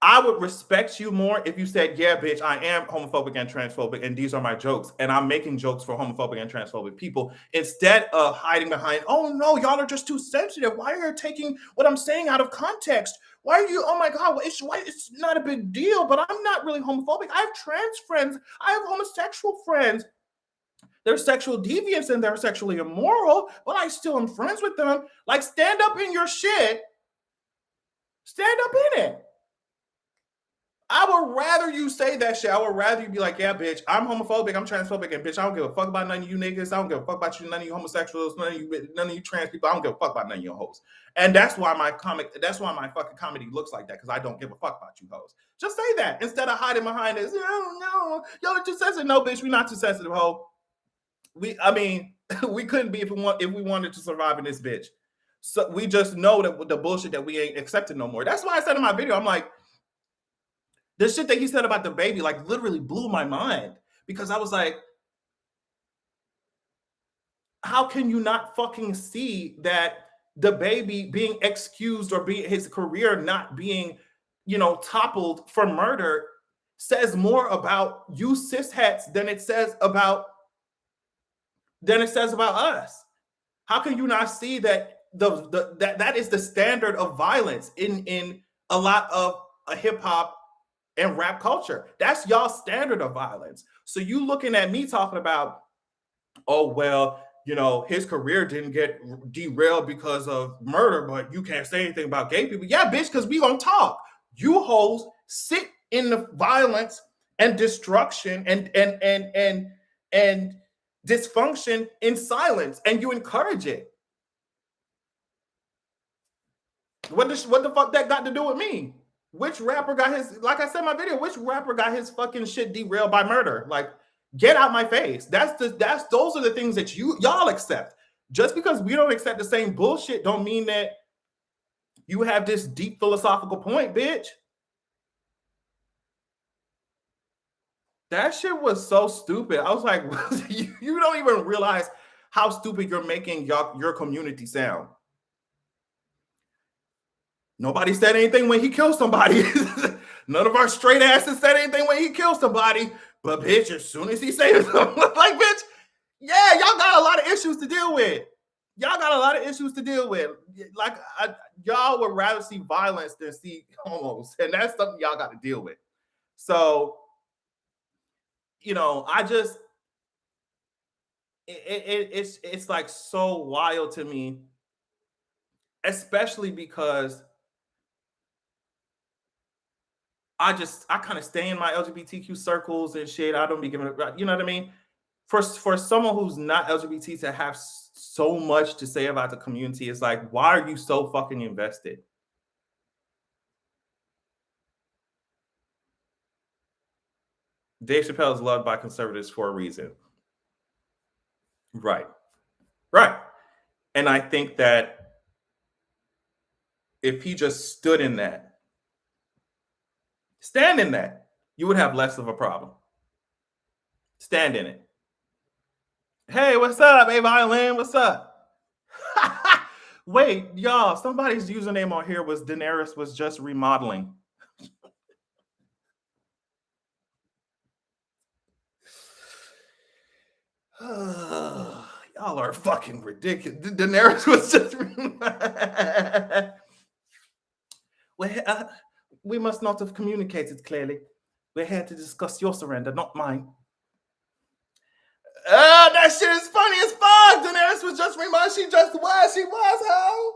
I would respect you more if you said, yeah, bitch, I am homophobic and transphobic, and these are my jokes, and I'm making jokes for homophobic and transphobic people, instead of hiding behind, oh no, y'all are just too sensitive. Why are you taking what I'm saying out of context? Why are you, oh my God, it's not a big deal, but I'm not really homophobic. I have trans friends. I have homosexual friends. They're sexual deviants and they're sexually immoral, but I still am friends with them. Like, stand up in your shit. Stand up in it. I would rather you say that shit. I would rather you be like, yeah, bitch, I'm homophobic, I'm transphobic, and bitch, I don't give a fuck about none of you niggas. I don't give a fuck about you, none of you homosexuals, none of you trans people. I don't give a fuck about none of your hoes. And that's why my fucking comedy looks like that, because I don't give a fuck about you hoes. Just say that instead of hiding behind this. No, y'all are too sensitive. No, bitch, we're not too sensitive, ho. I mean, we couldn't be if we wanted to survive in this bitch. So we just know that the bullshit that we ain't accepting no more. That's why I said in my video, I'm like, the shit that he said about the baby, like, literally blew my mind, because I was like, how can you not fucking see that the baby being excused or his career not being, toppled for murder says more about you cishets than it says about us? How can you not see that that is the standard of violence in a lot of hip hop and rap culture? That's y'all standard of violence. So you looking at me talking about, oh well, his career didn't get derailed because of murder, but you can't say anything about gay people. Yeah, bitch, because we gonna talk. You hoes sit in the violence and destruction and dysfunction in silence, and you encourage it. What the fuck that got to do with me? Which rapper got his, like I said in my video, which rapper got his fucking shit derailed by murder? Like, get out my face. Those are the things that y'all accept. Just because we don't accept the same bullshit don't mean that you have this deep philosophical point, bitch. That shit was so stupid. I was like, you don't even realize how stupid you're making your community sound. Nobody said anything when he killed somebody. None of our straight asses said anything when he killed somebody. But bitch, as soon as he said something, like, bitch, yeah, y'all got a lot of issues to deal with. Like, y'all would rather see violence than see homos, and that's something y'all got to deal with. So, I just, it's like so wild to me, especially because I kind of stay in my LGBTQ circles and shit. I don't be giving it, you know what I mean? For someone who's not LGBT to have so much to say about the community, it's like, why are you so fucking invested? Dave Chappelle is loved by conservatives for a reason. Right. And I think that if he just stood in that, stand in that, you would have less of a problem. Stand in it. Hey, what's up? Hey, Violin, what's up? Wait, y'all, somebody's username on here was Daenerys was just remodeling. Y'all are fucking ridiculous. Daenerys was just we must not have communicated clearly. We're here to discuss your surrender, not mine. That shit is funny as fuck. Daenerys was just reminded. She was, ho.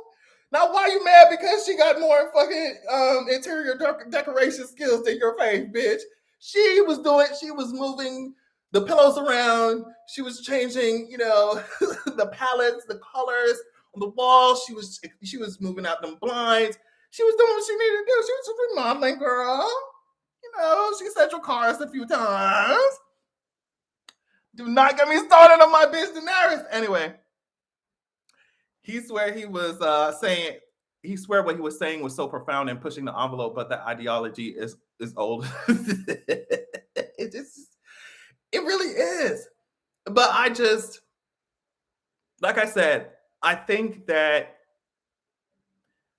Now, why you mad? Because she got more fucking interior decoration skills than your face, bitch. She was moving the pillows around. She was changing, the palettes, the colors on the walls. She was moving out them blinds. She was doing what she needed to do. She was just remodeling, girl. She central cars a few times. Do not get me started on my bitch Daenerys. Anyway, he swear what he was saying was so profound and pushing the envelope, but the ideology is old. It really is. But I just, like I said, I think that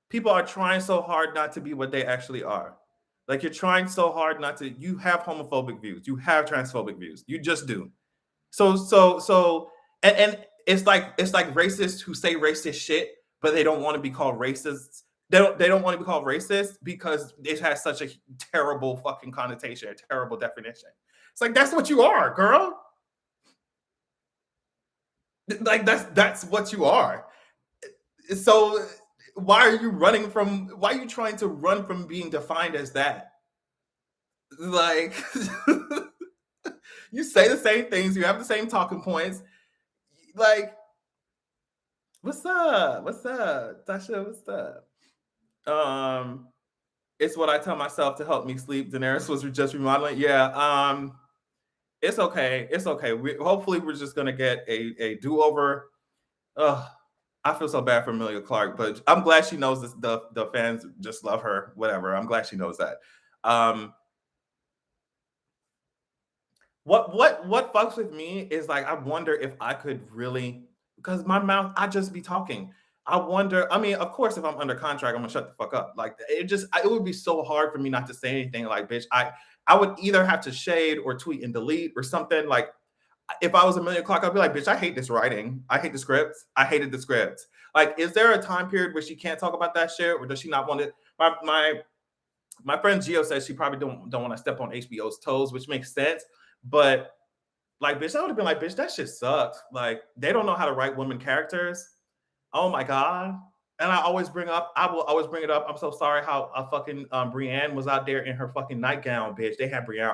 people are trying so hard not to be what they actually are. Like, you're trying so hard not to, you have homophobic views, you have transphobic views, you just do. So and it's like racists who say racist shit, but they don't want to be called racists. They don't want to be called racist because it has such a terrible fucking connotation, a terrible definition. It's like, that's what you are, girl. Like, that's what you are. So why are you trying to run from being defined as that? Like, you say the same things, you have the same talking points. Like, what's up? What's up? Tasha, what's up? It's what I tell myself to help me sleep. Daenerys was just remodeling. Yeah, it's okay. It's okay. Hopefully we're just gonna get a do-over. Ugh, I feel so bad for Amelia Clark, but I'm glad she knows this, the fans just love her. Whatever. I'm glad she knows that. What fucks with me is like I wonder if I could really, because my mouth, I just be talking. I wonder. I mean, of course, if I'm under contract, I'm gonna shut the fuck up. Like it would be so hard for me not to say anything. Like, bitch, I would either have to shade or tweet and delete or something. Like, if I was Amelia Clark, I'd be like, bitch, I hate this writing. I hate the scripts. I hated the scripts. Like, is there a time period where she can't talk about that shit, or does she not want it? My friend Gio says she probably don't want to step on HBO's toes, which makes sense. But like, bitch, I would have been like, bitch, that shit sucks. Like, they don't know how to write women characters. Oh my god. And I will always bring it up. I'm so sorry how fucking Brienne was out there in her fucking nightgown, bitch. They had Brienne,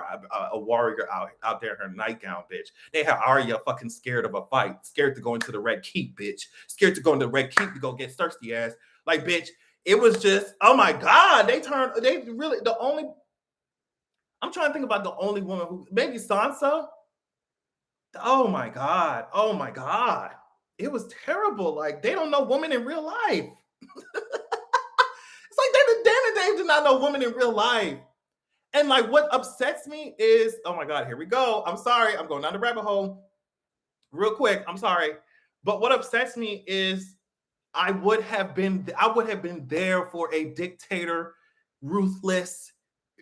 a warrior out there in her nightgown, bitch. They had Arya fucking scared of a fight, scared to go into the Red Keep, bitch. Scared to go into the Red Keep to go get thirsty ass. Like, bitch, it was just, oh my god. I'm trying to think about the only woman who, maybe Sansa. Oh my god. Oh my god. It was terrible. Like, they don't know women in real life. It's like Dan and Dave did not know women in real life. And like, what upsets me is, oh my god, here we go. I'm sorry, I'm going down the rabbit hole real quick. I'm sorry, but what upsets me is I would have been there for a dictator, ruthless,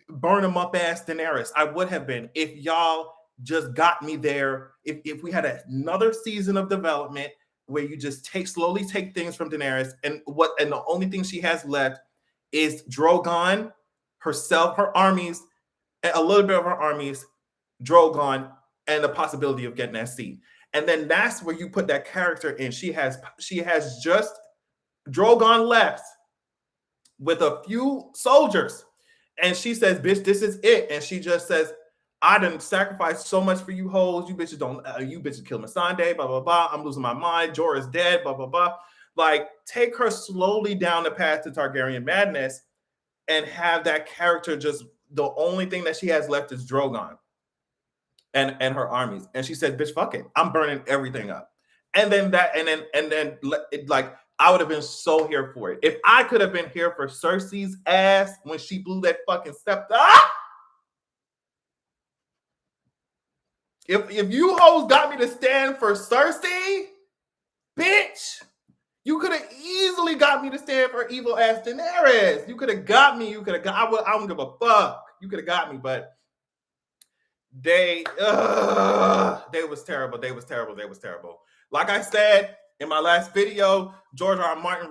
burn them up ass Daenerys. I would have been, if y'all just got me there. If we had another season of development where you just slowly take things from Daenerys, and the only thing she has left is Drogon, herself, her armies, a little bit of her armies, Drogon, and the possibility of getting that seat. And then that's where you put that character in. She has just Drogon left with a few soldiers. And she says, bitch, this is it. And she just says, I done sacrificed so much for you hoes. You bitches you bitches killed Missandei, blah, blah, blah. I'm losing my mind. Jorah's dead, blah, blah, blah. Like, take her slowly down the path to Targaryen madness and have that character just, the only thing that she has left is Drogon and her armies. And she said, bitch, fuck it. I'm burning everything up. And then like, I would have been so here for it. If I could have been here for Cersei's ass when she blew that fucking scepter. If you hoes got me to stand for Cersei, bitch, you could have easily got me to stand for evil ass Daenerys. You could have got me. I don't give a fuck. You could have got me, but they was terrible. They was terrible. Like I said in my last video, George R. R. Martin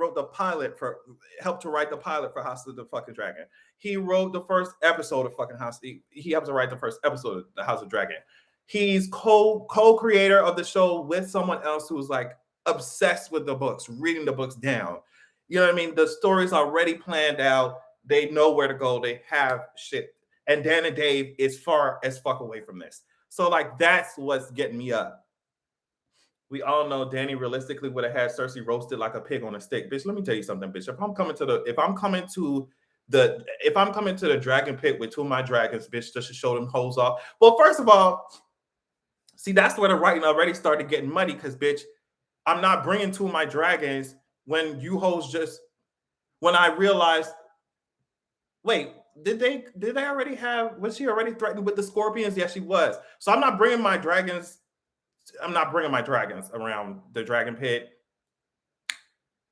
helped to write the pilot for House of the fucking Dragon. He wrote the first episode of fucking House. He helped to write the first episode of the House of Dragon. He's co-creator of the show with someone else who's like obsessed with the books, reading the books down. You know what I mean? The story's already planned out. They know where to go. They have shit. And Dan and Dave is far as fuck away from this. So like, that's what's getting me up. We all know Danny realistically would have had Cersei roasted like a pig on a stick. Bitch, let me tell you something, bitch. If I'm coming to the dragon pit with two of my dragons, bitch, just to show them hoes off. Well, first of all, see, that's where the writing already started getting muddy, because, bitch, I'm not bringing two of my dragons when you hoes when I realized, wait, did they already was she already threatened with the scorpions? Yes, she was. So I'm not bringing my dragons around the dragon pit.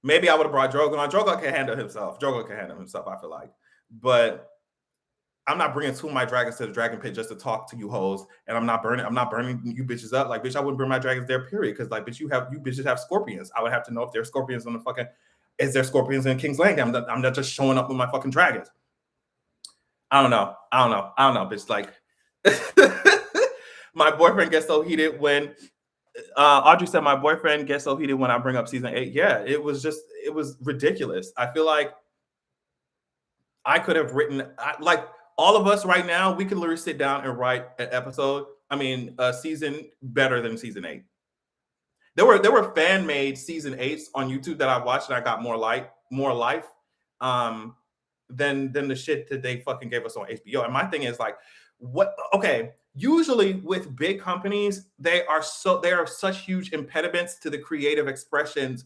Maybe I would have brought Drogon. Drogon can handle himself, I feel like. But I'm not bringing two of my dragons to the dragon pit just to talk to you hoes, and I'm not burning you bitches up. Like, bitch, I wouldn't bring my dragons there, period. Because, like, bitch, you bitches have scorpions. I would have to know if there's scorpions on is there scorpions in King's Landing? I'm not just showing up with my fucking dragons. I don't know, bitch. Like, my boyfriend gets so heated when Audrey said my boyfriend gets so heated when I bring up season 8. Yeah, it was ridiculous. I feel like I could have written all of us right now, we can literally sit down and write an episode. I mean, a season better than season 8. There were fan made season 8s on YouTube that I watched, and I got more life than the shit that they fucking gave us on HBO. And my thing is like, what? Okay, usually with big companies, they are such huge impediments to the creative expressions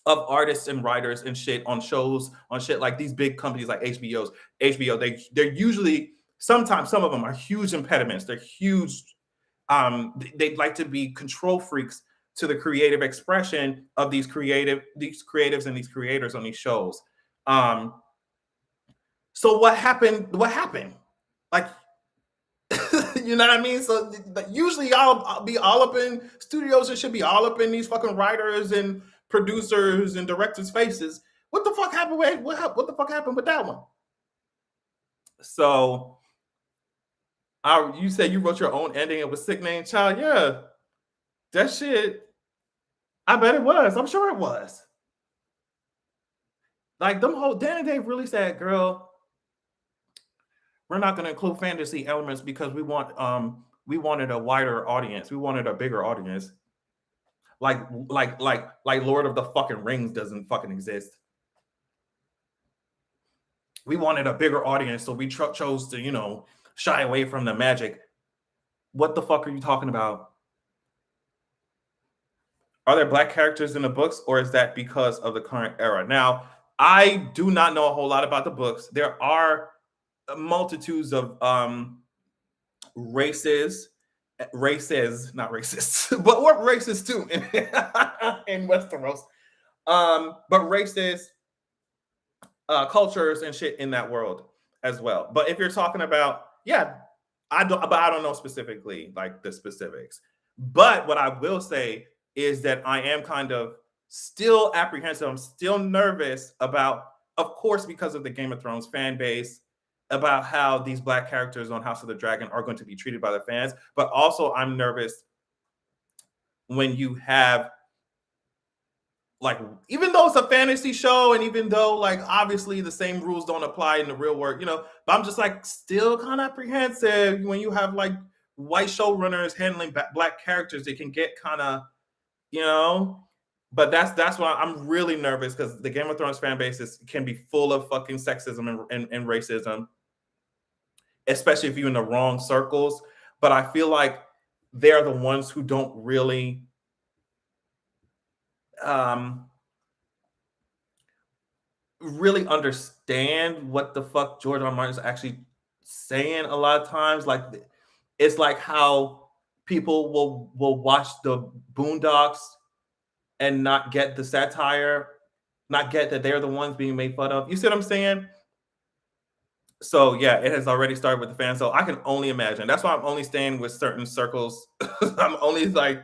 of artists and writers and shit on shows, on shit like these big companies like HBO. They're usually, sometimes some of them are huge impediments. They're huge. They'd like to be control freaks to the creative expression of these creatives and these creators on these shows. So what happened? Like, you know what I mean? So usually I'll be all up in studios and should be all up in these fucking writers and producers and directors' faces. What the fuck happened with what the fuck happened with that one? So you said you wrote your own ending. It was Sick Name Child. Yeah. That shit. I bet it was. I'm sure it was. Like them whole Dan and Dave really said, girl, we're not going to include fantasy elements because we wanted a wider audience. We wanted a bigger audience. Like Lord of the fucking Rings doesn't fucking exist. We wanted a bigger audience, so we chose to, shy away from the magic. What the fuck are you talking about? Are there black characters in the books, or is that because of the current era? Now, I do not know a whole lot about the books. There are multitudes of races, not racists, but what races too in Westeros. But races, cultures and shit in that world as well. But if you're talking about, I don't know specifically like the specifics. But what I will say is that I am kind of still apprehensive. I'm still nervous about, of course, because of the Game of Thrones fan base, about how these black characters on House of the Dragon are going to be treated by the fans. But also I'm nervous when you have, like, even though it's a fantasy show and even though like obviously the same rules don't apply in the real world, but I'm just like still kind of apprehensive when you have like white showrunners handling black characters. It can get kind of, but that's why I'm really nervous, because the Game of Thrones fan base can be full of fucking sexism and racism, especially if you're in the wrong circles. But I feel like they're the ones who don't really really understand what the fuck George R. R. Martin is actually saying a lot of times. Like, it's like how people will watch the Boondocks and not get the satire, not get that they're the ones being made fun of. You see what I'm saying? So yeah, it has already started with the fans. So I can only imagine. That's why I'm only staying with certain circles. I'm only like,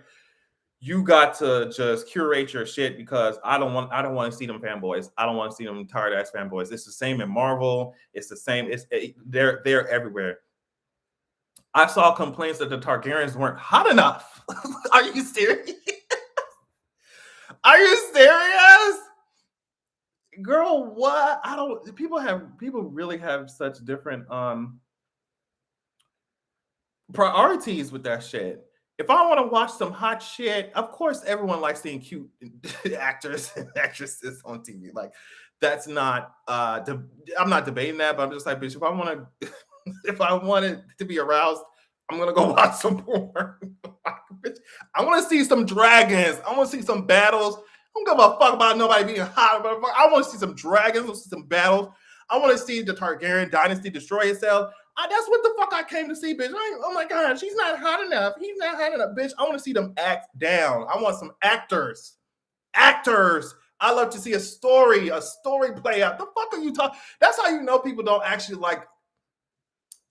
you got to just curate your shit, because I don't want to see them fanboys. I don't want to see them tired ass fanboys. It's the same in Marvel. It's the same. They're everywhere. I saw complaints that the Targaryens weren't hot enough. Are you serious? Are you serious? Girl, what? People really have such different priorities with that shit. If I want to watch some hot shit, of course everyone likes seeing cute actors and actresses on TV. Like, that's not I'm not debating that, but I'm just like, bitch, if I wanted to be aroused, I'm gonna go watch some porn. I want to see some dragons. I want to see some battles. I don't give a fuck about nobody being hot. I want to see some dragons. I want to see some battles. I want to see the Targaryen dynasty destroy itself. That's what the fuck I came to see, bitch. Oh my god, she's not hot enough. He's not hot enough, bitch. I want to see them act down. I want some actors. I love to see a story play out. The fuck are you talking? That's how you know people don't actually like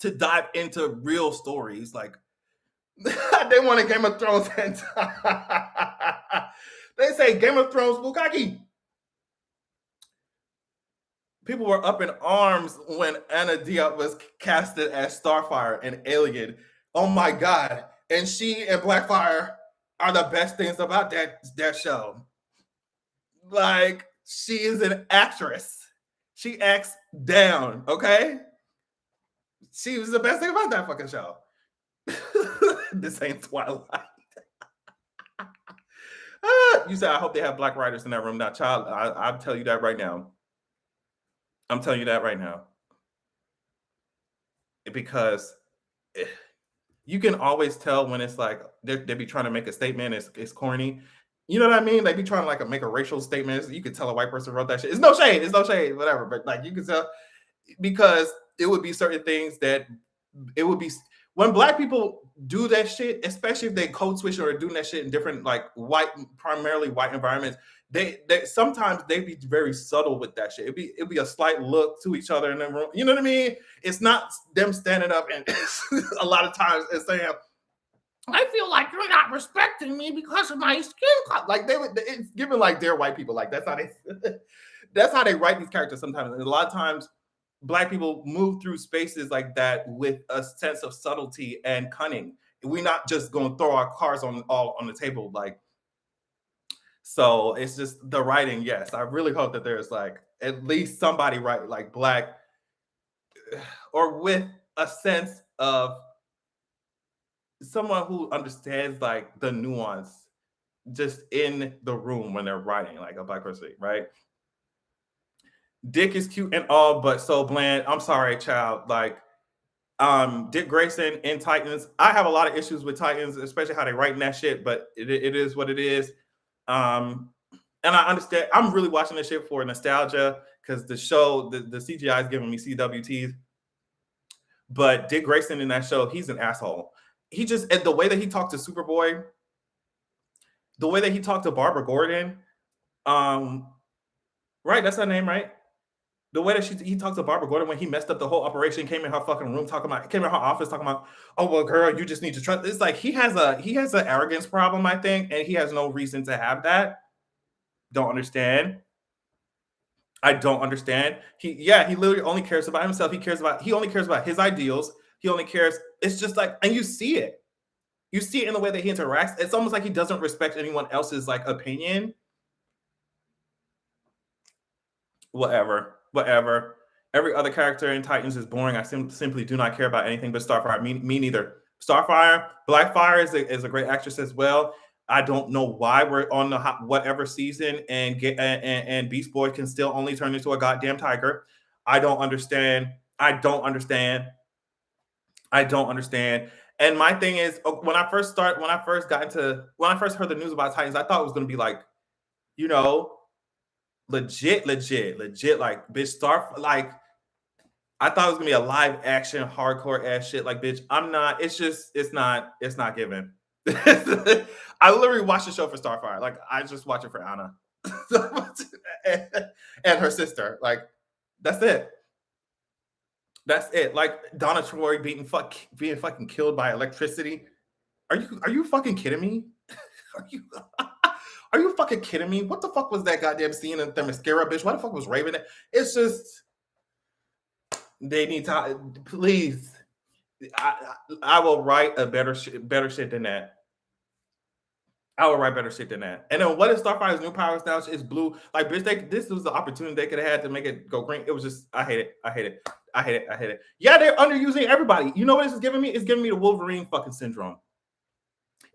to dive into real stories. Like, they want a Game of Thrones. They say Game of Thrones Bukaki. People were up in arms when Anna Diop was casted as Starfire and Alien. Oh my god. And she and Blackfire are the best things about that show. Like, she is an actress. She acts down, okay? She was the best thing about that fucking show. This ain't Twilight. You said, I hope they have black writers in that room. Now, child, I'll tell you that right now. I'm telling you that right now. Because you can always tell when it's like they be trying to make a statement, it's corny. You know what I mean? They be trying to like make a racial statement. You could tell a white person wrote that shit. It's no shade, whatever. But like you can tell because it would be certain things that it would be when black people do that shit, especially if they code switch or doing that shit in different like primarily white environments. They sometimes they be very subtle with that shit. It'd be a slight look to each other in the room. You know what I mean? It's not them standing up and a lot of times and saying, I feel like you're not respecting me because of my skin color. Like it's given like they're white people. Like that's how they write these characters sometimes. And a lot of times black people move through spaces like that with a sense of subtlety and cunning. We're not just going to throw our cards all on the table. Like, so it's just the writing. Yes, I really hope that there's like at least somebody write like black or with a sense of someone who understands like the nuance just in the room when they're writing, like a black person, right? Dick is cute and all, but so bland. I'm sorry, child. Like, Dick Grayson in Titans. I have a lot of issues with Titans, especially how they writing that shit, but it is what it is. And I understand. I'm really watching this shit for nostalgia because the show, the CGI is giving me CWTs. But Dick Grayson in that show, he's an asshole. He just, and the way that he talked to Superboy, the way that he talked to Barbara Gordon, right? That's her name, right? The way that he talked to Barbara Gordon when he messed up the whole operation, came in her fucking room came in her office talking about, oh well, girl, you just need to trust. It's like he has an arrogance problem, I think, and he has no reason to have that. Don't understand. I don't understand. He literally only cares about himself. He only cares about his ideals. He only cares. It's just like, and you see it. You see it in the way that he interacts. It's almost like he doesn't respect anyone else's like opinion. Whatever. Every other character in Titans is boring. I simply do not care about anything but Starfire. Me neither. Starfire, Blackfire is a great actress as well. I don't know why we're on the whatever season and Beast Boy can still only turn into a goddamn tiger. I don't understand. And my thing is, when I first heard the news about Titans, I thought it was going to be like, you know, legit, like bitch like I thought it was gonna be a live action hardcore ass shit. Like, bitch, I'm not. It's not given. I literally watched the show for Starfire. Like, I just watch it for Anna and her sister. Like, that's it. Like Donna Troy being fucking killed by electricity. Are you fucking kidding me? Are you fucking kidding me? What the fuck was that goddamn scene in Themyscira, bitch? Why the fuck was Raven? It's just they need to please. I will write a better shit than that. I will write better shit than that. And then what is Starfire's new powers now? It's blue. Like, bitch, this was the opportunity they could have had to make it go green. It was just, I hate it. Yeah, they're underusing everybody. You know what this is giving me? It's giving me the Wolverine fucking syndrome.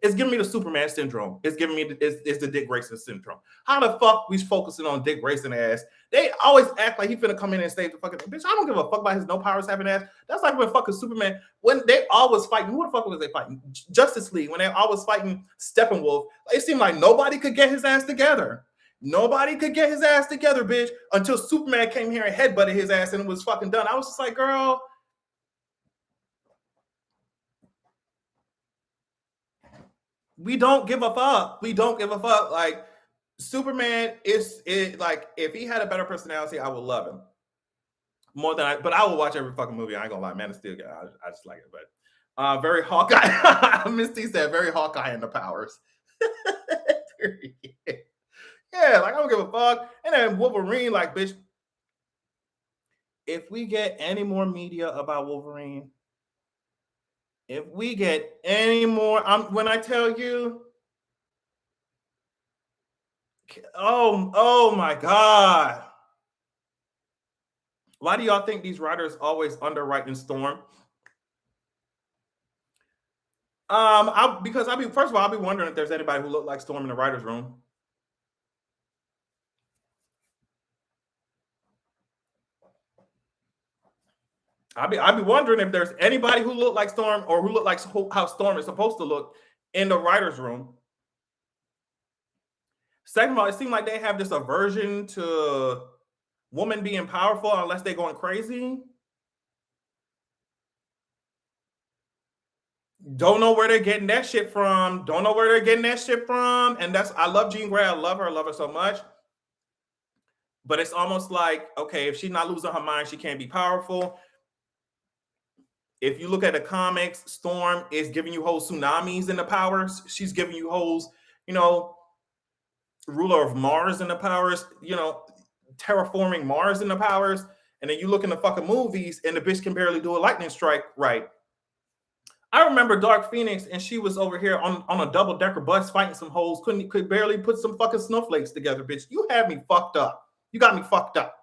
It's giving me the Superman syndrome. It's giving me it's the Dick Grayson syndrome. How the fuck we focusing on Dick Grayson ass? They always act like he finna come in and save the fucking bitch. I don't give a fuck about his no powers having ass. That's like when fucking Superman, when they always fighting. Who the fuck was they fighting? Justice League, when they always fighting Steppenwolf. It seemed like nobody could get his ass together. Nobody could get his ass together, bitch, until Superman came here and headbutted his ass and it was fucking done. I was just like, girl. We don't give a fuck. Like, Superman is like, if he had a better personality, I would love him more than but I will watch every fucking movie. I ain't gonna lie, Man of Steel. I just like it, but very Hawkeye. Misty said very Hawkeye in the powers. Yeah, like I don't give a fuck. And then Wolverine, like, bitch, if we get any more media about Wolverine. If we get any more, when I tell you, oh my God. Why do y'all think these writers always underwrite in Storm? First of all, I'll be wondering if there's anybody who looked like Storm in the writer's room. I'd be wondering if there's anybody who looked like Storm or who looked like how Storm is supposed to look in the writer's room. Second of all, it seemed like they have this aversion to women being powerful unless they're going crazy. Don't know where they're getting that shit from. Don't know where they're getting that shit from. And I love Jean Grey. I love her so much. But it's almost like, okay, if she's not losing her mind, she can't be powerful. If you look at the comics, Storm is giving you whole tsunamis in the powers. She's giving you whole, ruler of Mars in the powers, terraforming Mars in the powers. And then you look in the fucking movies and the bitch can barely do a lightning strike right. I remember Dark Phoenix and she was over here on a double-decker bus fighting some hoes, could barely put some fucking snowflakes together, bitch. You had me fucked up. You got me fucked up.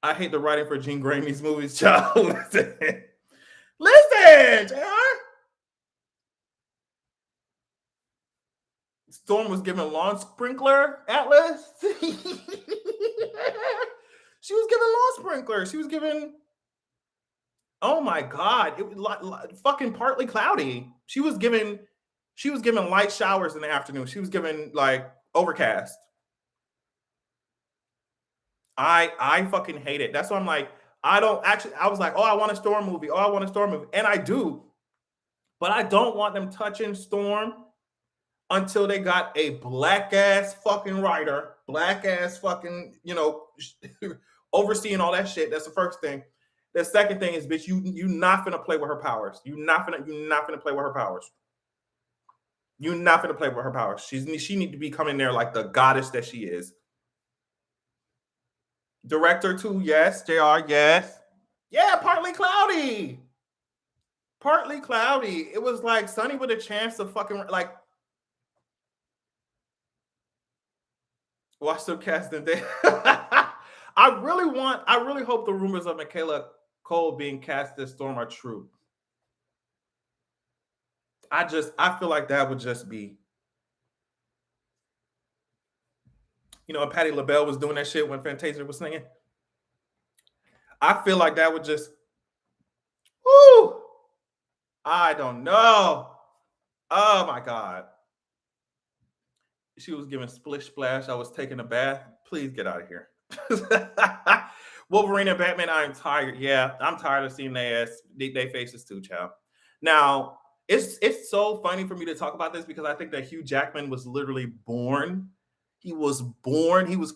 I hate the writing for Jean Grey in these movies, child. Listen, JR. Storm was given lawn sprinkler, Atlas. She was given lawn sprinkler. She was given, oh my God, it was like fucking partly cloudy. She was given light showers in the afternoon. She was given like overcast. I fucking hate it. That's why I'm like, I was like, oh, I want a Storm movie. Oh, I want a Storm movie. And I do. But I don't want them touching Storm until they got a black ass fucking writer, black ass fucking, overseeing all that shit. That's the first thing. The second thing is, bitch, you not finna play with her powers. You not finna play with her powers. You not finna play with her powers. She need to be coming there like the goddess that she is. Director too, yes. JR, yes. Yeah, partly cloudy. Partly cloudy. It was like sunny with a chance of fucking like. Watch them casting day. I really hope the rumors of Michaela Cole being cast as Storm are true. I feel like that would just be, and Patti LaBelle was doing that shit when Fantasia was singing. I feel like that would just, whoo, I don't know. Oh my God. She was giving splish splash. I was taking a bath. Please get out of here. Wolverine and Batman, I'm tired. Yeah, I'm tired of seeing their faces too, child. Now, it's so funny for me to talk about this because I think that Hugh Jackman was literally born. He was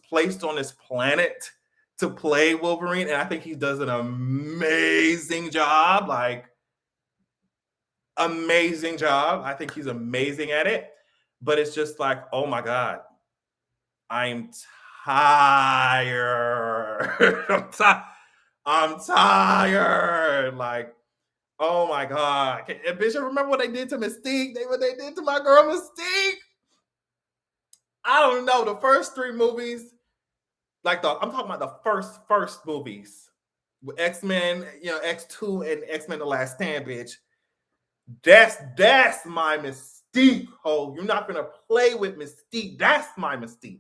placed on this planet to play Wolverine, and I think he does an amazing job. Like, amazing job. I think he's amazing at it. But it's just like, oh my God, I'm tired. I'm tired. Like, oh my God. Bitch, remember what they did to Mystique? What they did to my girl Mystique? I don't know. The first three movies, I'm talking about the first movies. X-Men, X2 and X-Men The Last Stand, bitch. That's my Mystique, ho. You're not gonna play with Mystique. That's my Mystique.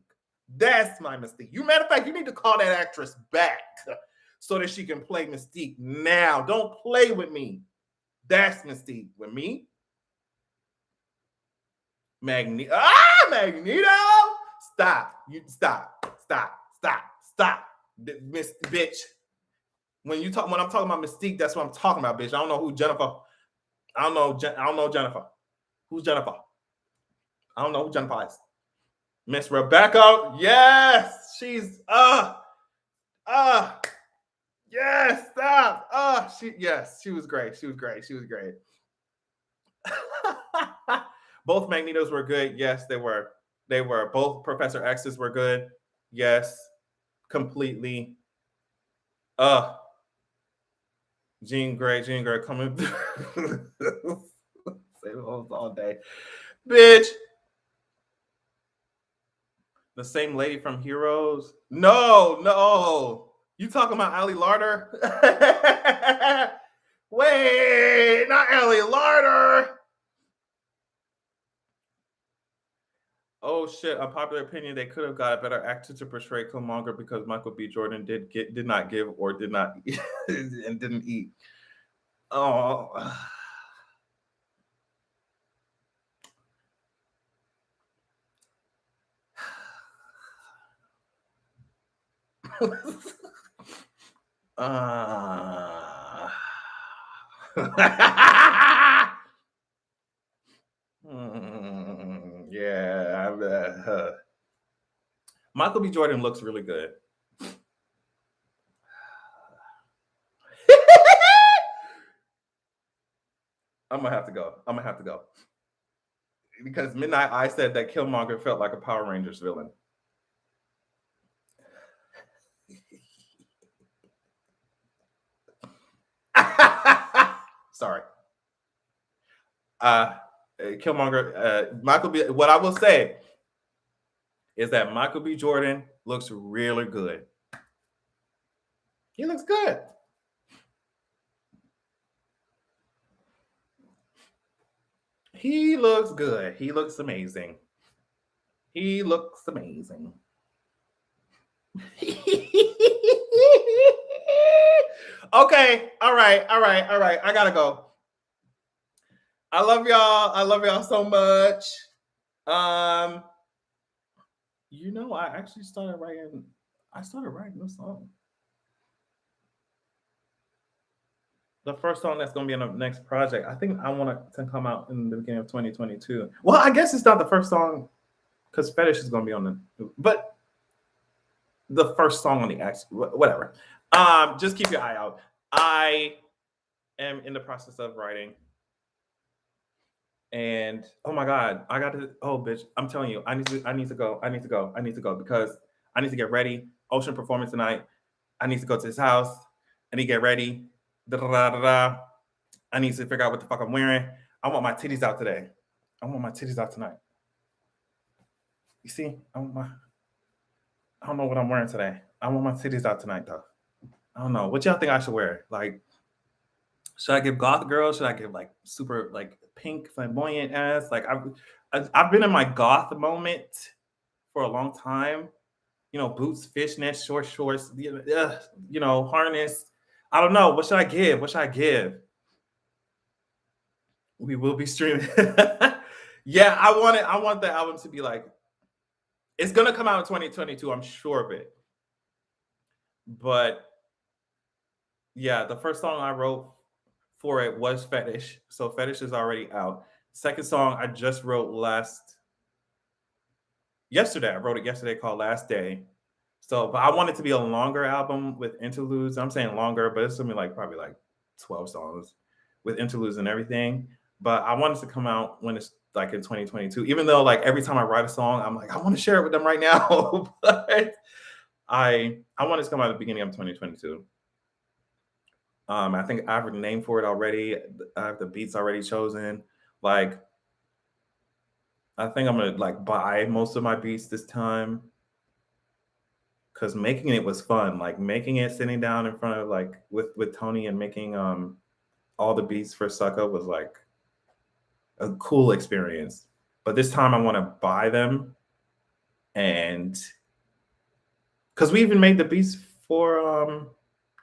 That's my Mystique. Matter of fact, you need to call that actress back so that she can play Mystique now. Don't play with me. That's Mystique. With me, Magneto. Stop. Stop. Miss bitch. When I'm talking about Mystique, that's what I'm talking about, bitch. I don't know who Jennifer. I don't know Jennifer. Who's Jennifer? I don't know who Jennifer is. Miss Rebecca. Yes, she's yes, stop. She was great. She was great. Both Magnetos were good. Yes, they were. Both Professor X's were good. Yes, completely. Jean Grey coming through. Say those all day. Bitch. The same lady from Heroes? No. You talking about Ali Larder? Wait, not Ellie Larder. Oh shit! Unpopular opinion: they could have got a better actor to portray Killmonger because Michael B. Jordan did not give or did not and didn't eat. Oh. Yeah. Michael B. Jordan looks really good. I'm gonna have to go. Because Midnight Eye said that Killmonger felt like a Power Rangers villain. Sorry. Killmonger, Michael B. What I will say is that Michael B. Jordan looks really good. He looks good. He looks good. He looks amazing. He looks amazing. Okay. All right. I gotta go. I love y'all. I love y'all so much. You know, I actually started writing a song. The first song that's going to be in the next project. I think I want it to come out in the beginning of 2022. Well, I guess it's not the first song because Fetish is going to be on but the first song on the actual, whatever. Just keep your eye out. I am in the process of writing. And oh my God, I got to, oh bitch, I'm telling you, I need to go because I need to get ready. Ocean performance tonight. I need to go to his house. I need to get ready. I need to figure out what the fuck I'm wearing. I want my titties out today. I want my titties out tonight. You see, I don't know what I'm wearing today. I want my titties out tonight though. I don't know. What y'all think I should wear? Like, should I give goth girl? Should I give like super like pink flamboyant ass? Like I've been in my goth moment for a long time. You know, boots, fishnets, short shorts, you know, harness. I don't know. What should I give? We will be streaming. Yeah, I want the album to be like, it's gonna come out in 2022. I'm sure of it. But yeah, the first song I wrote for it was Fetish. So Fetish is already out. Second song I just wrote yesterday. I wrote it yesterday called Last Day. So, but I want it to be a longer album with interludes. I'm saying longer, but it's gonna be like probably like 12 songs with interludes and everything. But I want it to come out when it's like in 2022. Even though like every time I write a song, I'm like, I want to share it with them right now. But I want it to come out at the beginning of 2022. I think I have a name for it already. I have the beats already chosen. Like, I think I'm gonna like buy most of my beats this time because making it was fun. Like making it, sitting down in front of like with Tony and making all the beats for Sucka was like a cool experience. But this time I want to buy them, and because we even made the beats for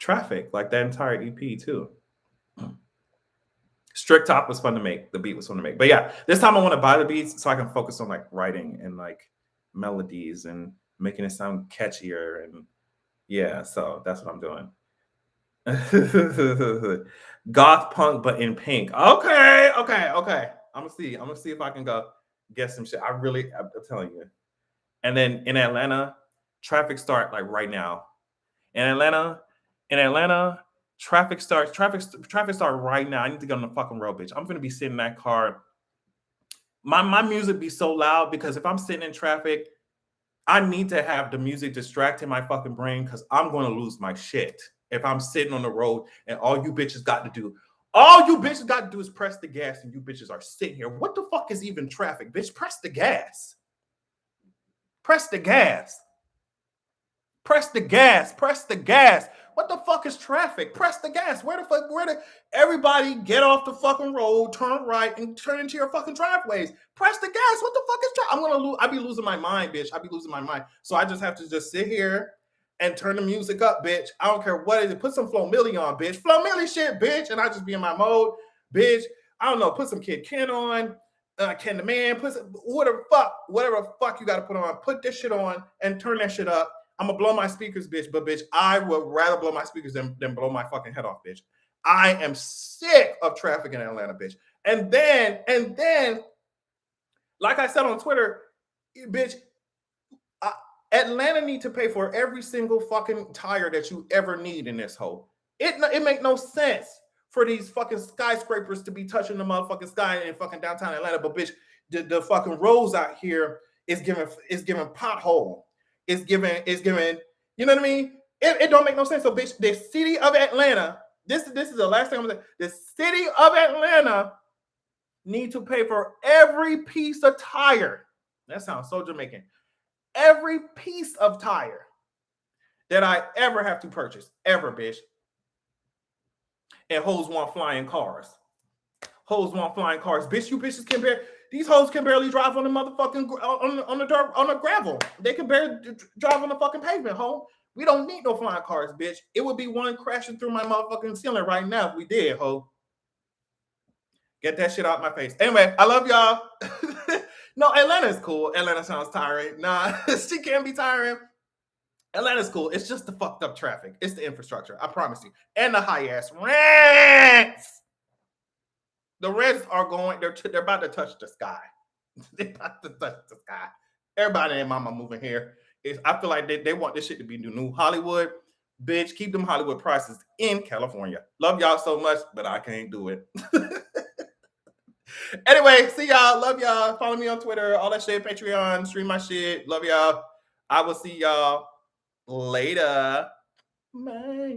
Traffic, like that entire EP too. Strict Top was fun to make. The beat was fun to make. But yeah, this time I want to buy the beats so I can focus on like writing and like melodies and making it sound catchier. And yeah, so that's what I'm doing. Goth punk, but in pink. Okay. I'm gonna see if I can go get some shit. I'm telling you. And then in Atlanta, Traffic start like right now. In Atlanta, traffic start right now. I need to get on the fucking road, bitch. I'm gonna be sitting in that car. My music be so loud because if I'm sitting in traffic, I need to have the music distracting my fucking brain because I'm gonna lose my shit if I'm sitting on the road and all you bitches got to do is press the gas and you bitches are sitting here. What the fuck is even traffic, bitch? Press the gas. Press the gas. Press the gas. Press the gas. What the fuck is traffic? Press the gas. Where the everybody get off the fucking road, turn right, and turn into your fucking driveways. Press the gas. What the fuck is traffic? I be losing my mind, bitch. I be losing my mind. So I just have to just sit here and turn the music up, bitch. I don't care what it is. Put some Flo Milli on, bitch. Flo Milli shit, bitch. And I just be in my mode, bitch. I don't know. Put some Kid Ken on. Ken the Man. Put some, whatever the fuck you got to put on. Put this shit on and turn that shit up. I'm gonna blow my speakers, bitch. But bitch, I would rather blow my speakers than blow my fucking head off, bitch. I am sick of traffic in Atlanta, bitch. And then, like I said on Twitter, bitch, Atlanta need to pay for every single fucking tire that you ever need in this hole. It make no sense for these fucking skyscrapers to be touching the motherfucking sky in fucking downtown Atlanta. But bitch, the fucking roads out here is giving pothole. It's giving, you know what I mean? It don't make no sense. So, bitch, the city of Atlanta, this is the last thing I'm gonna say. The city of Atlanta need to pay for every piece of tire. That sounds so Jamaican. Every piece of tire that I ever have to purchase, ever, bitch. And hoes want flying cars. Hoes want flying cars. Bitch, you bitches can barely, these hoes can barely drive on the motherfucking, on the dirt, on the gravel. They can barely drive on the fucking pavement, ho. We don't need no flying cars, bitch. It would be one crashing through my motherfucking ceiling right now if we did, ho. Get that shit out my face. Anyway, I love y'all. No, Atlanta's cool. Atlanta sounds tiring. Nah, she can't be tiring. Atlanta's cool. It's just the fucked up traffic. It's the infrastructure. I promise you. And the high ass rents. The rents are going, they're about to touch the sky. They're about to touch the sky. Everybody and mama moving here. I feel like they want this shit to be the new Hollywood. Bitch, keep them Hollywood prices in California. Love y'all so much, but I can't do it. Anyway, see y'all. Love y'all. Follow me on Twitter. All that shit. Patreon. Stream my shit. Love y'all. I will see y'all later. Bye.